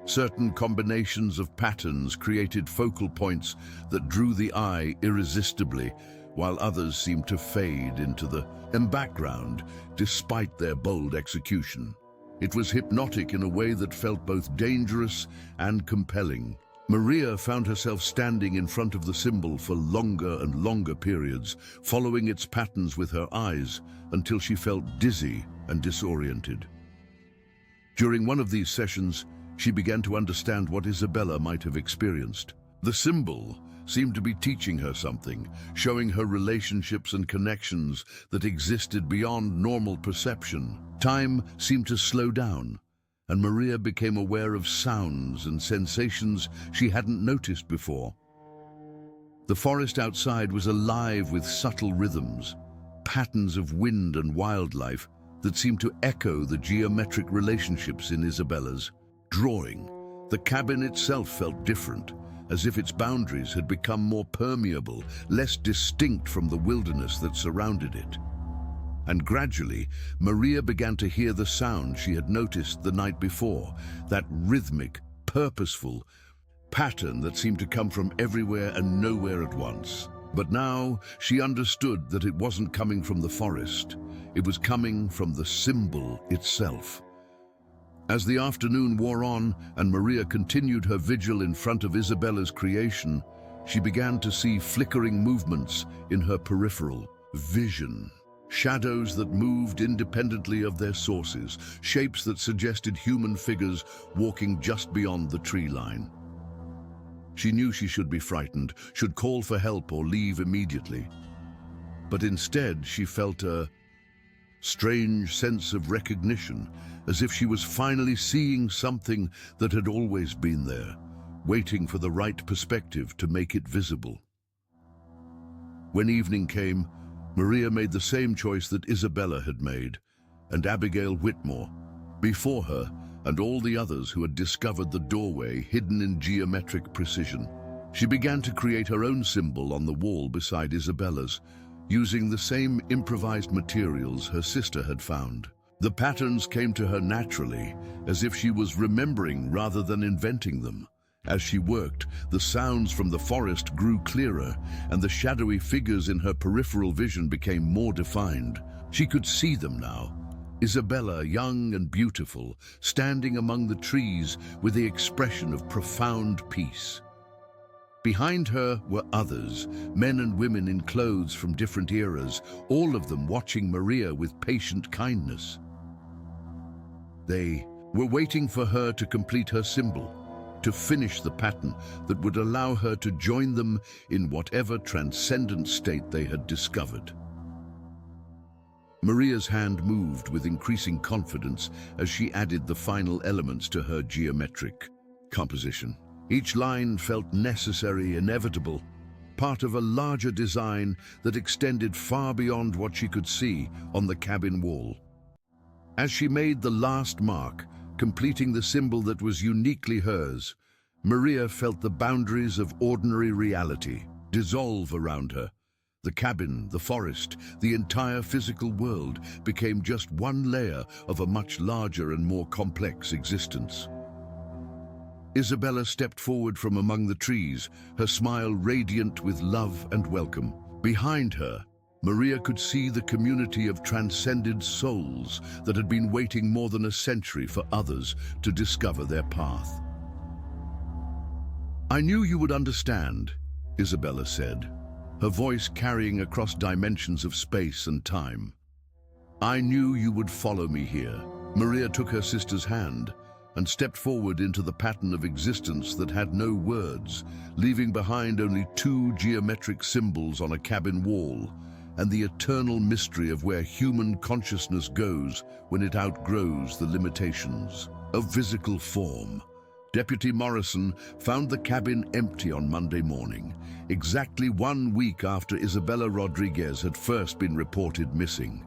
Certain combinations of patterns created focal points that drew the eye irresistibly, while others seemed to fade into the background despite their bold execution. It was hypnotic in a way that felt both dangerous and compelling. Maria found herself standing in front of the symbol for longer and longer periods, following its patterns with her eyes until she felt dizzy and disoriented. During one of these sessions, she began to understand what Isabella might have experienced. The symbol seemed to be teaching her something, showing her relationships and connections that existed beyond normal perception. Time seemed to slow down, and Maria became aware of sounds and sensations she hadn't noticed before. The forest outside was alive with subtle rhythms, patterns of wind and wildlife that seemed to echo the geometric relationships in Isabella's drawing. The cabin itself felt different, as if its boundaries had become more permeable, less distinct from the wilderness that surrounded it. And gradually, Maria began to hear the sound she had noticed the night before, that rhythmic, purposeful pattern that seemed to come from everywhere and nowhere at once. But now she understood that it wasn't coming from the forest. It was coming from the symbol itself. As the afternoon wore on and Maria continued her vigil in front of Isabella's creation, she began to see flickering movements in her peripheral vision. Shadows that moved independently of their sources, shapes that suggested human figures walking just beyond the tree line. She knew she should be frightened, should call for help or leave immediately. But instead, she felt a strange sense of recognition, as if she was finally seeing something that had always been there, waiting for the right perspective to make it visible. When evening came, Maria made the same choice that Isabella had made, and Abigail Whitmore, before her, and all the others who had discovered the doorway hidden in geometric precision. She began to create her own symbol on the wall beside Isabella's, using the same improvised materials her sister had found. The patterns came to her naturally, as if she was remembering rather than inventing them. As she worked, the sounds from the forest grew clearer, and the shadowy figures in her peripheral vision became more defined. She could see them now. Isabella, young and beautiful, standing among the trees with the expression of profound peace. Behind her were others, men and women in clothes from different eras, all of them watching Maria with patient kindness. They were waiting for her to complete her symbol, to finish the pattern that would allow her to join them in whatever transcendent state they had discovered. Maria's hand moved with increasing confidence as she added the final elements to her geometric composition. Each line felt necessary, inevitable, part of a larger design that extended far beyond what she could see on the cabin wall. As she made the last mark, completing the symbol that was uniquely hers, Maria felt the boundaries of ordinary reality dissolve around her. The cabin, the forest, the entire physical world became just one layer of a much larger and more complex existence. Isabella stepped forward from among the trees, her smile radiant with love and welcome. Behind her, Maria could see the community of transcended souls that had been waiting more than a century for others to discover their path. "I knew you would understand," Isabella said. her voice carrying across dimensions of space and time. "I knew you would follow me here." Maria took her sister's hand and stepped forward into the pattern of existence that had no words, leaving behind only two geometric symbols on a cabin wall, and the eternal mystery of where human consciousness goes when it outgrows the limitations of physical form. Deputy Morrison found the cabin empty on Monday morning, exactly 1 week after Isabella Rodriguez had first been reported missing.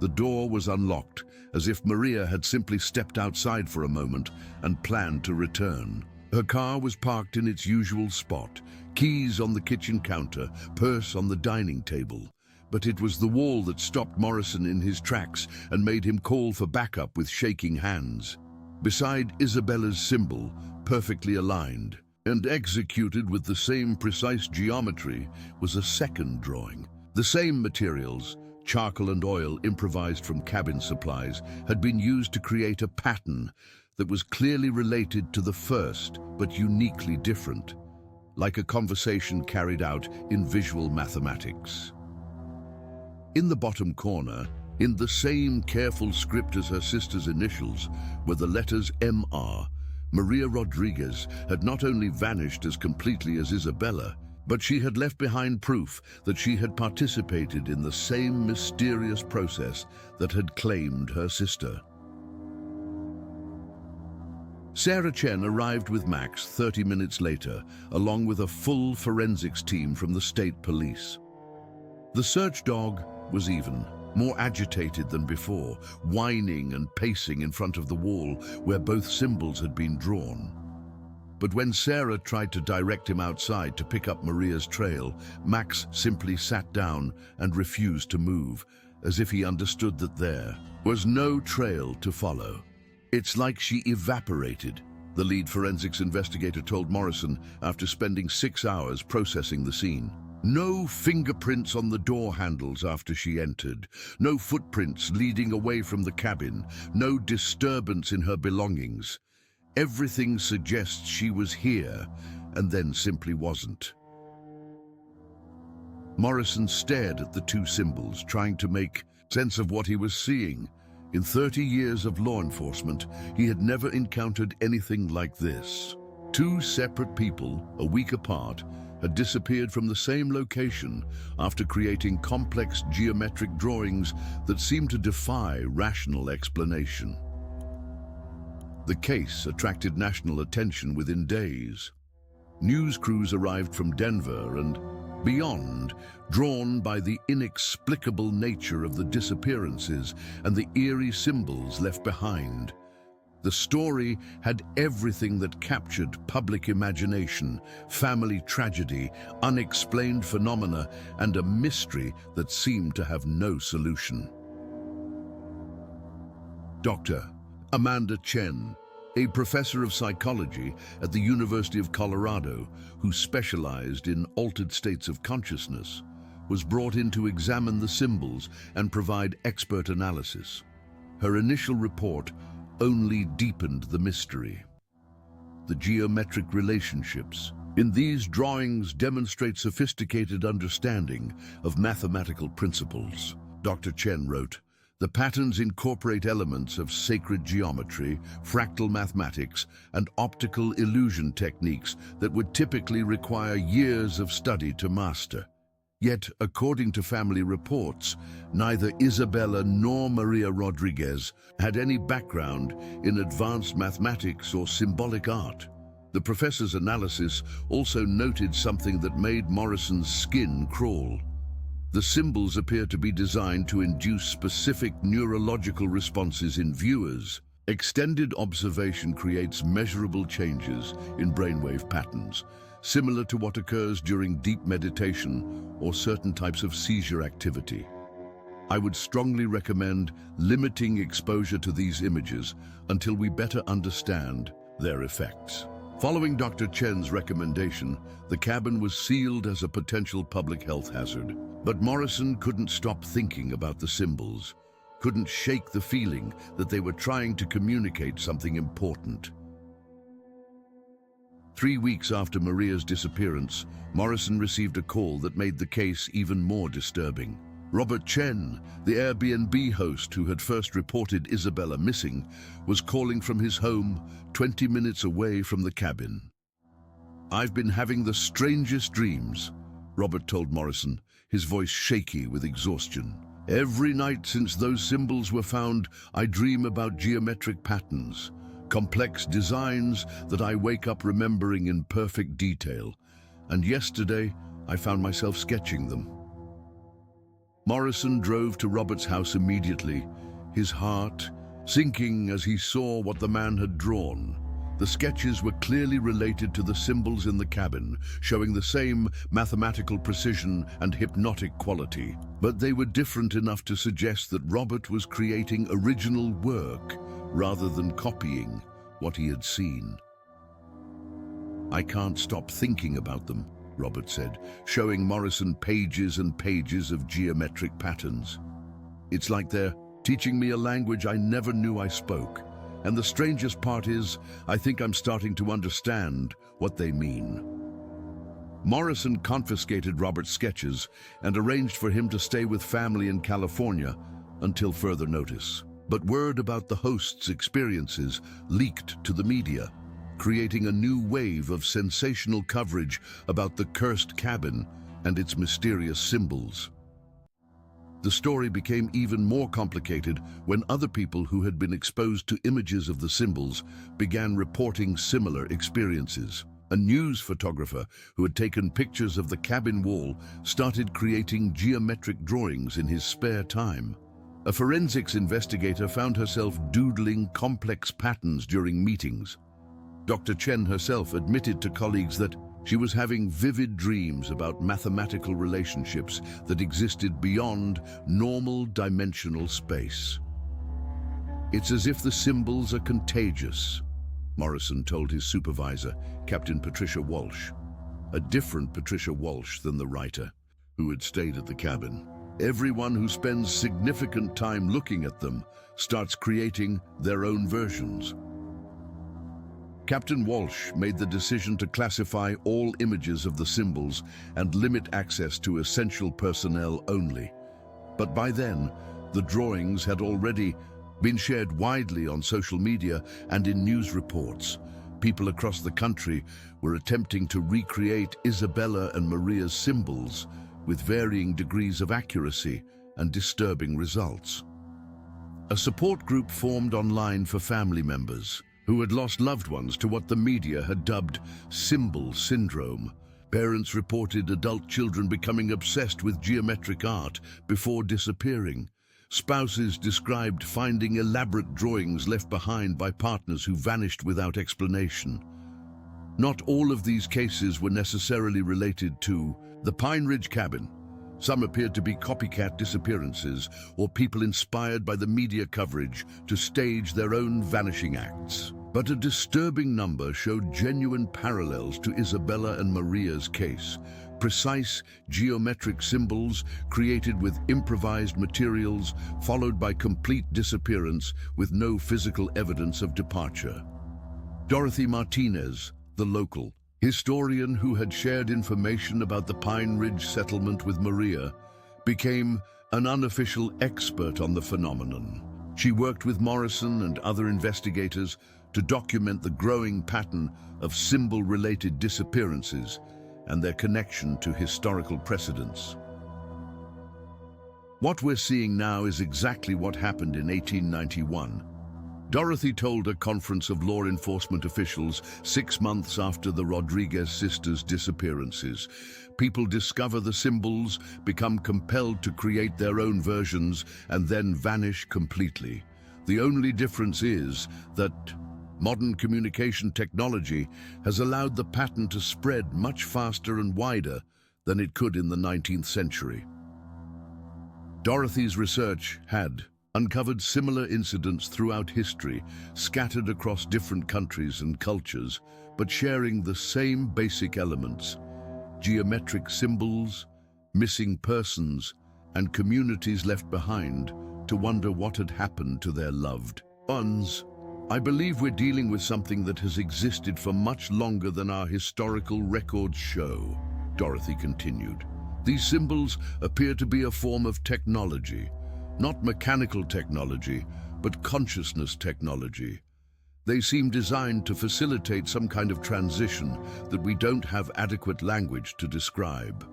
The door was unlocked, as if Maria had simply stepped outside for a moment and planned to return. Her car was parked in its usual spot, keys on the kitchen counter, purse on the dining table. But it was the wall that stopped Morrison in his tracks and made him call for backup with shaking hands. Beside Isabella's symbol, perfectly aligned and executed with the same precise geometry, was a second drawing. The same materials, charcoal and oil improvised from cabin supplies, had been used to create a pattern that was clearly related to the first, but uniquely different, like a conversation carried out in visual mathematics. In the bottom corner, in the same careful script as her sister's initials, were the letters MR. Maria Rodriguez had not only vanished as completely as Isabella, but she had left behind proof that she had participated in the same mysterious process that had claimed her sister. Sarah Chen arrived with Max 30 minutes later, along with a full forensics team from the state police. The search dog was even more agitated than before, whining and pacing in front of the wall where both symbols had been drawn. But when Sarah tried to direct him outside to pick up Maria's trail, Max simply sat down and refused to move, as if he understood that there was no trail to follow. "It's like she evaporated," the lead forensics investigator told Morrison after spending 6 hours processing the scene. "No fingerprints on the door handles after she entered, no footprints leading away from the cabin, no disturbance in her belongings. Everything suggests she was here and then simply wasn't." Morrison stared at the two symbols, trying to make sense of what he was seeing. In 30 years of law enforcement, he had never encountered anything like this. Two separate people, a week apart, had disappeared from the same location after creating complex geometric drawings that seemed to defy rational explanation. The case attracted national attention within days. News crews arrived from Denver and beyond, drawn by the inexplicable nature of the disappearances and the eerie symbols left behind. The story had everything that captured public imagination: family tragedy, unexplained phenomena, and a mystery that seemed to have no solution. Dr. Amanda Chen, a professor of psychology at the University of Colorado who specialized in altered states of consciousness, was brought in to examine the symbols and provide expert analysis. Her initial report only deepened the mystery. The geometric relationships in these drawings demonstrate sophisticated understanding of mathematical principles. Dr. Chen wrote, "The patterns incorporate elements of sacred geometry, fractal mathematics, and optical illusion techniques that would typically require years of study to master. Yet, according to family reports, neither Isabella nor Maria Rodriguez had any background in advanced mathematics or symbolic art." The professor's analysis also noted something that made Morrison's skin crawl. The symbols appear to be designed to induce specific neurological responses in viewers. Extended observation creates measurable changes in brainwave patterns, similar to what occurs during deep meditation or certain types of seizure activity. I would strongly recommend limiting exposure to these images until we better understand their effects. Following Dr. Chen's recommendation, the cabin was sealed as a potential public health hazard. But Morrison couldn't stop thinking about the symbols, couldn't shake the feeling that they were trying to communicate something important. 3 weeks after Maria's disappearance, Morrison received a call that made the case even more disturbing. Robert Chen, the Airbnb host who had first reported Isabella missing, was calling from his home 20 minutes away from the cabin. "I've been having the strangest dreams," Robert told Morrison, his voice shaky with exhaustion. "Every night since those symbols were found, I dream about geometric patterns, complex designs that I wake up remembering in perfect detail. And yesterday, I found myself sketching them." Morrison drove to Robert's house immediately, his heart sinking as he saw what the man had drawn. The sketches were clearly related to the symbols in the cabin, showing the same mathematical precision and hypnotic quality. But they were different enough to suggest that Robert was creating original work rather than copying what he had seen. "I can't stop thinking about them," Robert said, showing Morrison pages and pages of geometric patterns. "It's like they're teaching me a language I never knew I spoke. And the strangest part is, I think I'm starting to understand what they mean." Morrison confiscated Robert's sketches and arranged for him to stay with family in California until further notice. But word about the host's experiences leaked to the media, creating a new wave of sensational coverage about the cursed cabin and its mysterious symbols. The story became even more complicated when other people who had been exposed to images of the symbols began reporting similar experiences. A news photographer who had taken pictures of the cabin wall started creating geometric drawings in his spare time. A forensics investigator found herself doodling complex patterns during meetings. Dr. Chen herself admitted to colleagues that she was having vivid dreams about mathematical relationships that existed beyond normal dimensional space. "It's as if the symbols are contagious," Morrison told his supervisor, Captain Patricia Walsh, a different Patricia Walsh than the writer who had stayed at the cabin. "Everyone who spends significant time looking at them starts creating their own versions." Captain Walsh made the decision to classify all images of the symbols and limit access to essential personnel only. But by then, the drawings had already been shared widely on social media and in news reports. People across the country were attempting to recreate Isabella and Maria's symbols with varying degrees of accuracy and disturbing results. A support group formed online for family members who had lost loved ones to what the media had dubbed symbol syndrome. Parents reported adult children becoming obsessed with geometric art before disappearing. Spouses described finding elaborate drawings left behind by partners who vanished without explanation. Not all of these cases were necessarily related to the Pine Ridge cabin. Some appeared to be copycat disappearances or people inspired by the media coverage to stage their own vanishing acts. But a disturbing number showed genuine parallels to Isabella and Maria's case. Precise geometric symbols created with improvised materials, followed by complete disappearance with no physical evidence of departure. Dorothy Martinez, the local historian who had shared information about the Pine Ridge settlement with Maria, became an unofficial expert on the phenomenon. She worked with Morrison and other investigators to document the growing pattern of symbol-related disappearances and their connection to historical precedents. What we're seeing now is exactly what happened in 1891. Dorothy told a conference of law enforcement officials 6 months after the Rodriguez sisters' disappearances. People discover the symbols, become compelled to create their own versions, and then vanish completely. The only difference is that modern communication technology has allowed the pattern to spread much faster and wider than it could in the 19th century. Dorothy's research had uncovered similar incidents throughout history, scattered across different countries and cultures, but sharing the same basic elements: geometric symbols, missing persons, and communities left behind to wonder what had happened to their loved ones. I believe we're dealing with something that has existed for much longer than our historical records show, Dorothy continued. These symbols appear to be a form of technology, not mechanical technology, but consciousness technology. They seem designed to facilitate some kind of transition that we don't have adequate language to describe.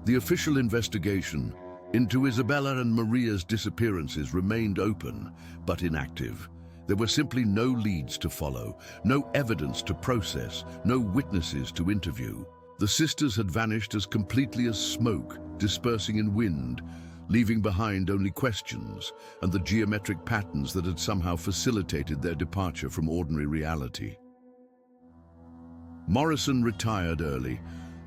The official investigation into Isabella and Maria's disappearances remained open, but inactive. There were simply no leads to follow, no evidence to process, no witnesses to interview. The sisters had vanished as completely as smoke, dispersing in wind, leaving behind only questions and the geometric patterns that had somehow facilitated their departure from ordinary reality. Morrison retired early,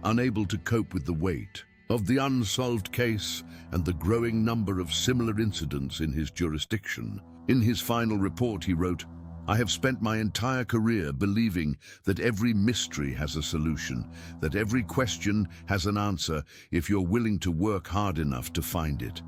unable to cope with the weight of the unsolved case and the growing number of similar incidents in his jurisdiction. In his final report, he wrote, "I have spent my entire career believing that every mystery has a solution, that every question has an answer if you're willing to work hard enough to find it.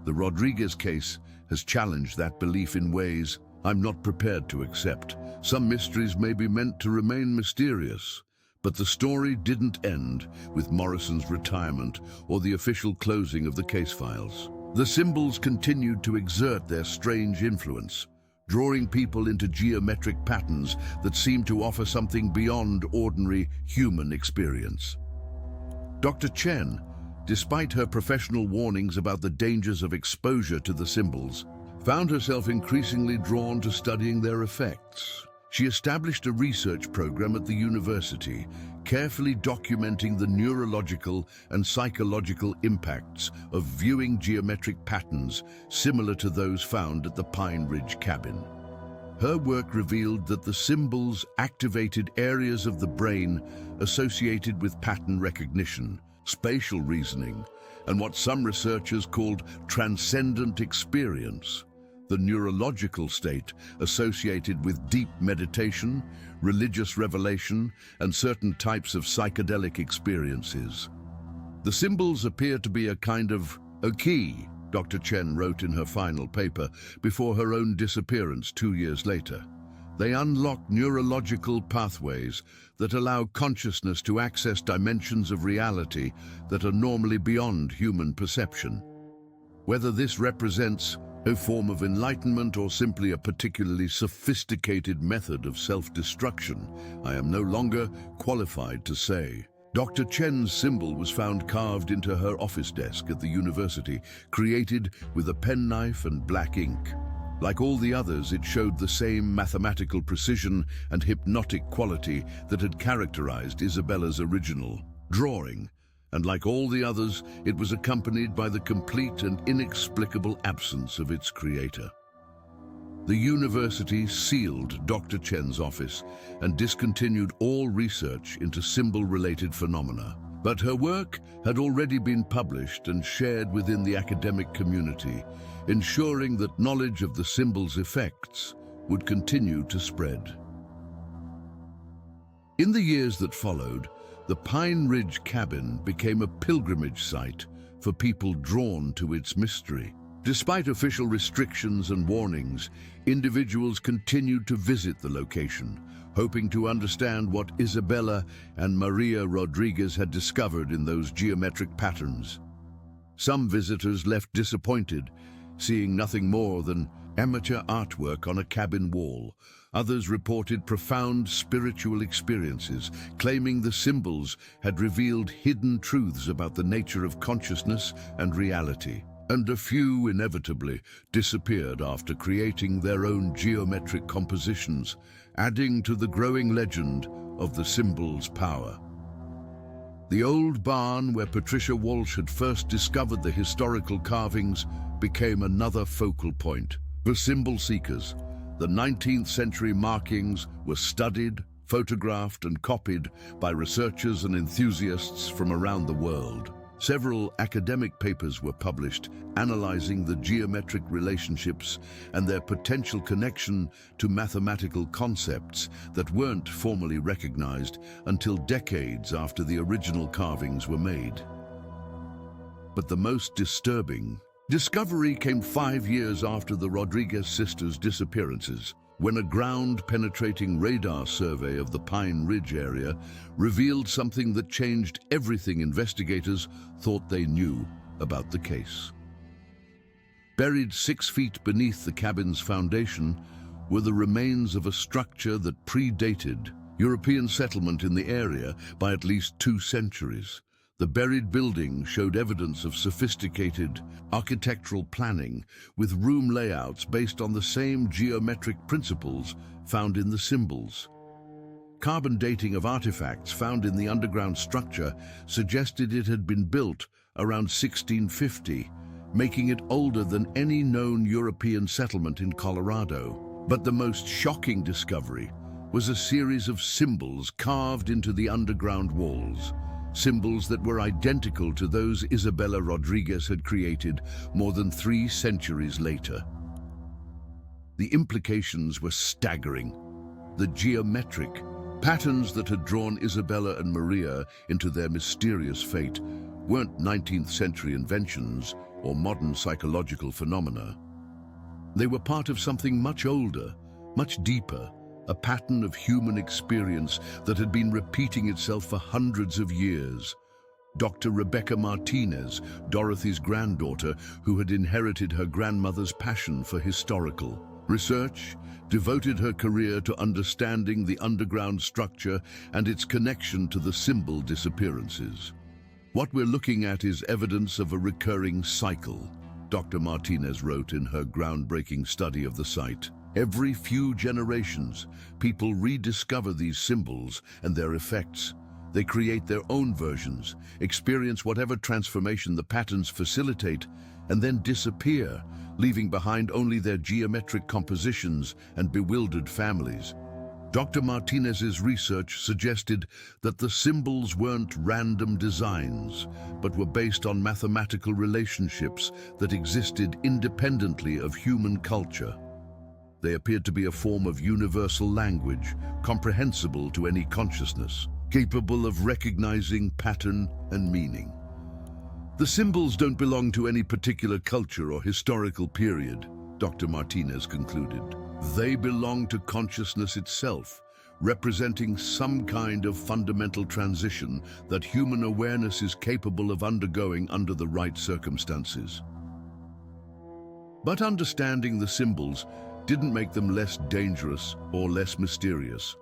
The Rodriguez case has challenged that belief in ways I'm not prepared to accept. Some mysteries may be meant to remain mysterious, but the story didn't end with Morrison's retirement or the official closing of the case files. The symbols continued to exert their strange influence, drawing people into geometric patterns that seemed to offer something beyond ordinary human experience. Dr. Chen, despite her professional warnings about the dangers of exposure to the symbols, found herself increasingly drawn to studying their effects. She established a research program at the university, carefully documenting the neurological and psychological impacts of viewing geometric patterns similar to those found at the Pine Ridge cabin. Her work revealed that the symbols activated areas of the brain associated with pattern recognition, spatial reasoning, and what some researchers called transcendent experience, the neurological state associated with deep meditation, religious revelation, and certain types of psychedelic experiences. The symbols appear to be a kind of a key, Dr. Chen wrote in her final paper before her own disappearance 2 years later. They unlock neurological pathways that allow consciousness to access dimensions of reality that are normally beyond human perception. Whether this represents a form of enlightenment or simply a particularly sophisticated method of self-destruction, I am no longer qualified to say. Dr. Chen's symbol was found carved into her office desk at the university, created with a penknife and black ink. Like all the others, it showed the same mathematical precision and hypnotic quality that had characterized Isabella's original drawing. And like all the others, it was accompanied by the complete and inexplicable absence of its creator. The university sealed Dr. Chen's office and discontinued all research into symbol-related phenomena. But her work had already been published and shared within the academic community, ensuring that knowledge of the symbol's effects would continue to spread. In the years that followed, the Pine Ridge cabin became a pilgrimage site for people drawn to its mystery. Despite official restrictions and warnings, individuals continued to visit the location, hoping to understand what Isabella and Maria Rodriguez had discovered in those geometric patterns. Some visitors left disappointed, seeing nothing more than amateur artwork on a cabin wall. Others reported profound spiritual experiences, claiming the symbols had revealed hidden truths about the nature of consciousness and reality. And a few inevitably disappeared after creating their own geometric compositions, adding to the growing legend of the symbol's power. The old barn where Patricia Walsh had first discovered the historical carvings became another focal point. For symbol seekers, the 19th century markings were studied, photographed, and copied by researchers and enthusiasts from around the world. Several academic papers were published analyzing the geometric relationships and their potential connection to mathematical concepts that weren't formally recognized until decades after the original carvings were made. But the most disturbing Discovery came 5 years after the Rodriguez sisters' disappearances, when a ground-penetrating radar survey of the Pine Ridge area revealed something that changed everything investigators thought they knew about the case. Buried 6 feet beneath the cabin's foundation were the remains of a structure that predated European settlement in the area by at least 2 centuries. The buried building showed evidence of sophisticated architectural planning, with room layouts based on the same geometric principles found in the symbols. Carbon dating of artifacts found in the underground structure suggested it had been built around 1650, making it older than any known European settlement in Colorado. But the most shocking discovery was a series of symbols carved into the underground walls. Symbols that were identical to those Isabella Rodriguez had created more than 3 centuries later. The implications were staggering. The geometric patterns that had drawn Isabella and Maria into their mysterious fate weren't 19th century inventions or modern psychological phenomena. They were part of something much older, much deeper, a pattern of human experience that had been repeating itself for hundreds of years. Dr. Rebecca Martinez, Dorothy's granddaughter, who had inherited her grandmother's passion for historical research, devoted her career to understanding the underground structure and its connection to the symbol disappearances. What we're looking at is evidence of a recurring cycle, Dr. Martinez wrote in her groundbreaking study of the site. Every few generations, people rediscover these symbols and their effects. They create their own versions, experience whatever transformation the patterns facilitate, and then disappear, leaving behind only their geometric compositions and bewildered families. Dr. Martinez's research suggested that the symbols weren't random designs, but were based on mathematical relationships that existed independently of human culture. They appeared to be a form of universal language, comprehensible to any consciousness, capable of recognizing pattern and meaning. The symbols don't belong to any particular culture or historical period, Dr. Martinez concluded. They belong to consciousness itself, representing some kind of fundamental transition that human awareness is capable of undergoing under the right circumstances. But understanding the symbols didn't make them less dangerous or less mysterious.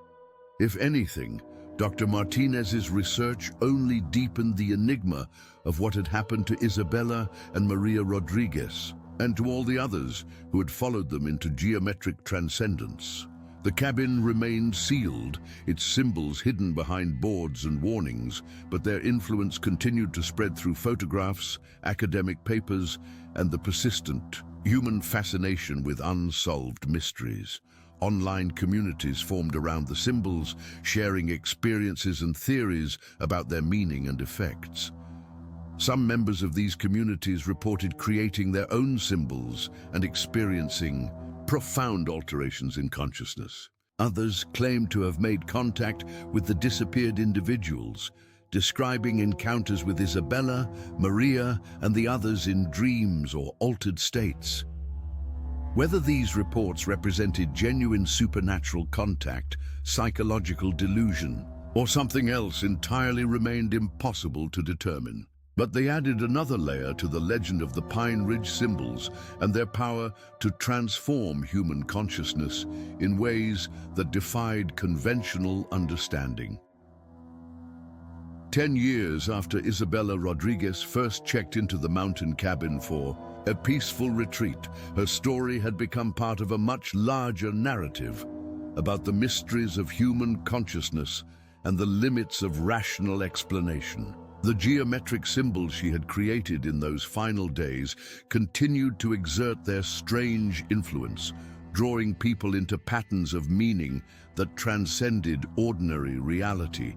If anything, Dr. Martinez's research only deepened the enigma of what had happened to Isabella and Maria Rodriguez, and to all the others who had followed them into geometric transcendence. The cabin remained sealed, its symbols hidden behind boards and warnings, but their influence continued to spread through photographs, academic papers, and the persistent human fascination with unsolved mysteries. Online communities formed around the symbols, sharing experiences and theories about their meaning and effects. Some members of these communities reported creating their own symbols and experiencing profound alterations in consciousness. Others claimed to have made contact with the disappeared individuals, describing encounters with Isabella, Maria, and the others in dreams or altered states. Whether these reports represented genuine supernatural contact, psychological delusion, or something else entirely remained impossible to determine. But they added another layer to the legend of the Pine Ridge symbols and their power to transform human consciousness in ways that defied conventional understanding. 10 years after Isabella Rodriguez first checked into the mountain cabin for a peaceful retreat, her story had become part of a much larger narrative about the mysteries of human consciousness and the limits of rational explanation. The geometric symbols she had created in those final days continued to exert their strange influence, drawing people into patterns of meaning that transcended ordinary reality.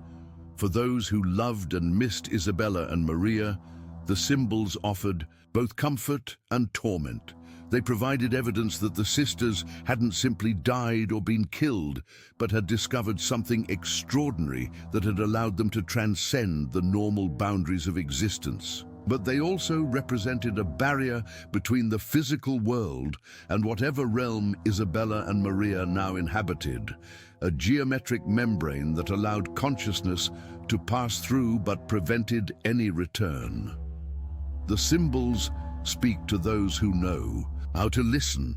For those who loved and missed Isabella and Maria, the symbols offered both comfort and torment. They provided evidence that the sisters hadn't simply died or been killed, but had discovered something extraordinary that had allowed them to transcend the normal boundaries of existence. but they also represented a barrier between the physical world and whatever realm Isabella and Maria now inhabited, a geometric membrane that allowed consciousness to pass through but prevented any return. The symbols speak to those who know how to listen,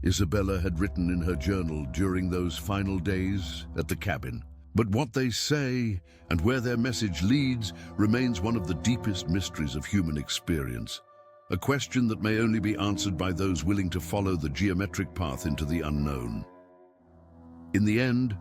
Isabella had written in her journal during those final days at the cabin. But what they say and where their message leads remains one of the deepest mysteries of human experience, a question that may only be answered by those willing to follow the geometric path into the unknown. In the end,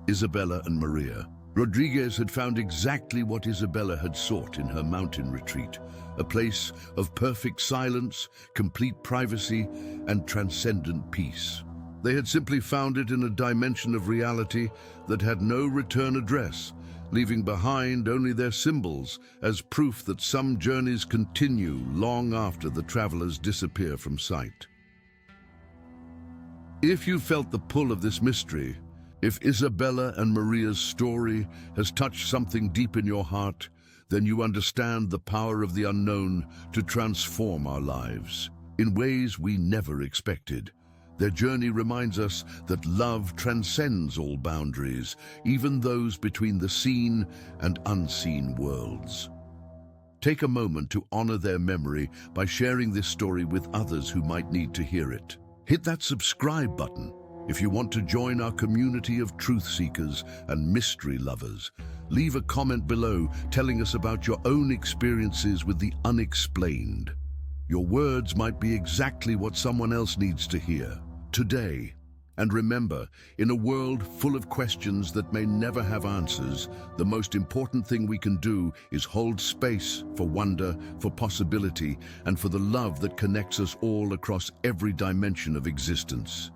Isabella and Maria Rodriguez had found exactly what Isabella had sought in her mountain retreat, a place of perfect silence, complete privacy, and transcendent peace. They had simply found it in a dimension of reality that had no return address, leaving behind only their symbols as proof that some journeys continue long after the travelers disappear from sight. If you felt the pull of this mystery, if Isabella and Maria's story has touched something deep in your heart, then you understand the power of the unknown to transform our lives in ways we never expected. Their journey reminds us that love transcends all boundaries, even those between the seen and unseen worlds. Take a moment to honor their memory by sharing this story with others who might need to hear it. Hit that subscribe button if you want to join our community of truth seekers and mystery lovers. Leave a comment below telling us about your own experiences with the unexplained. Your words might be exactly what someone else needs to hear today. And remember, in a world full of questions that may never have answers, the most important thing we can do is hold space for wonder, for possibility, and for the love that connects us all across every dimension of existence.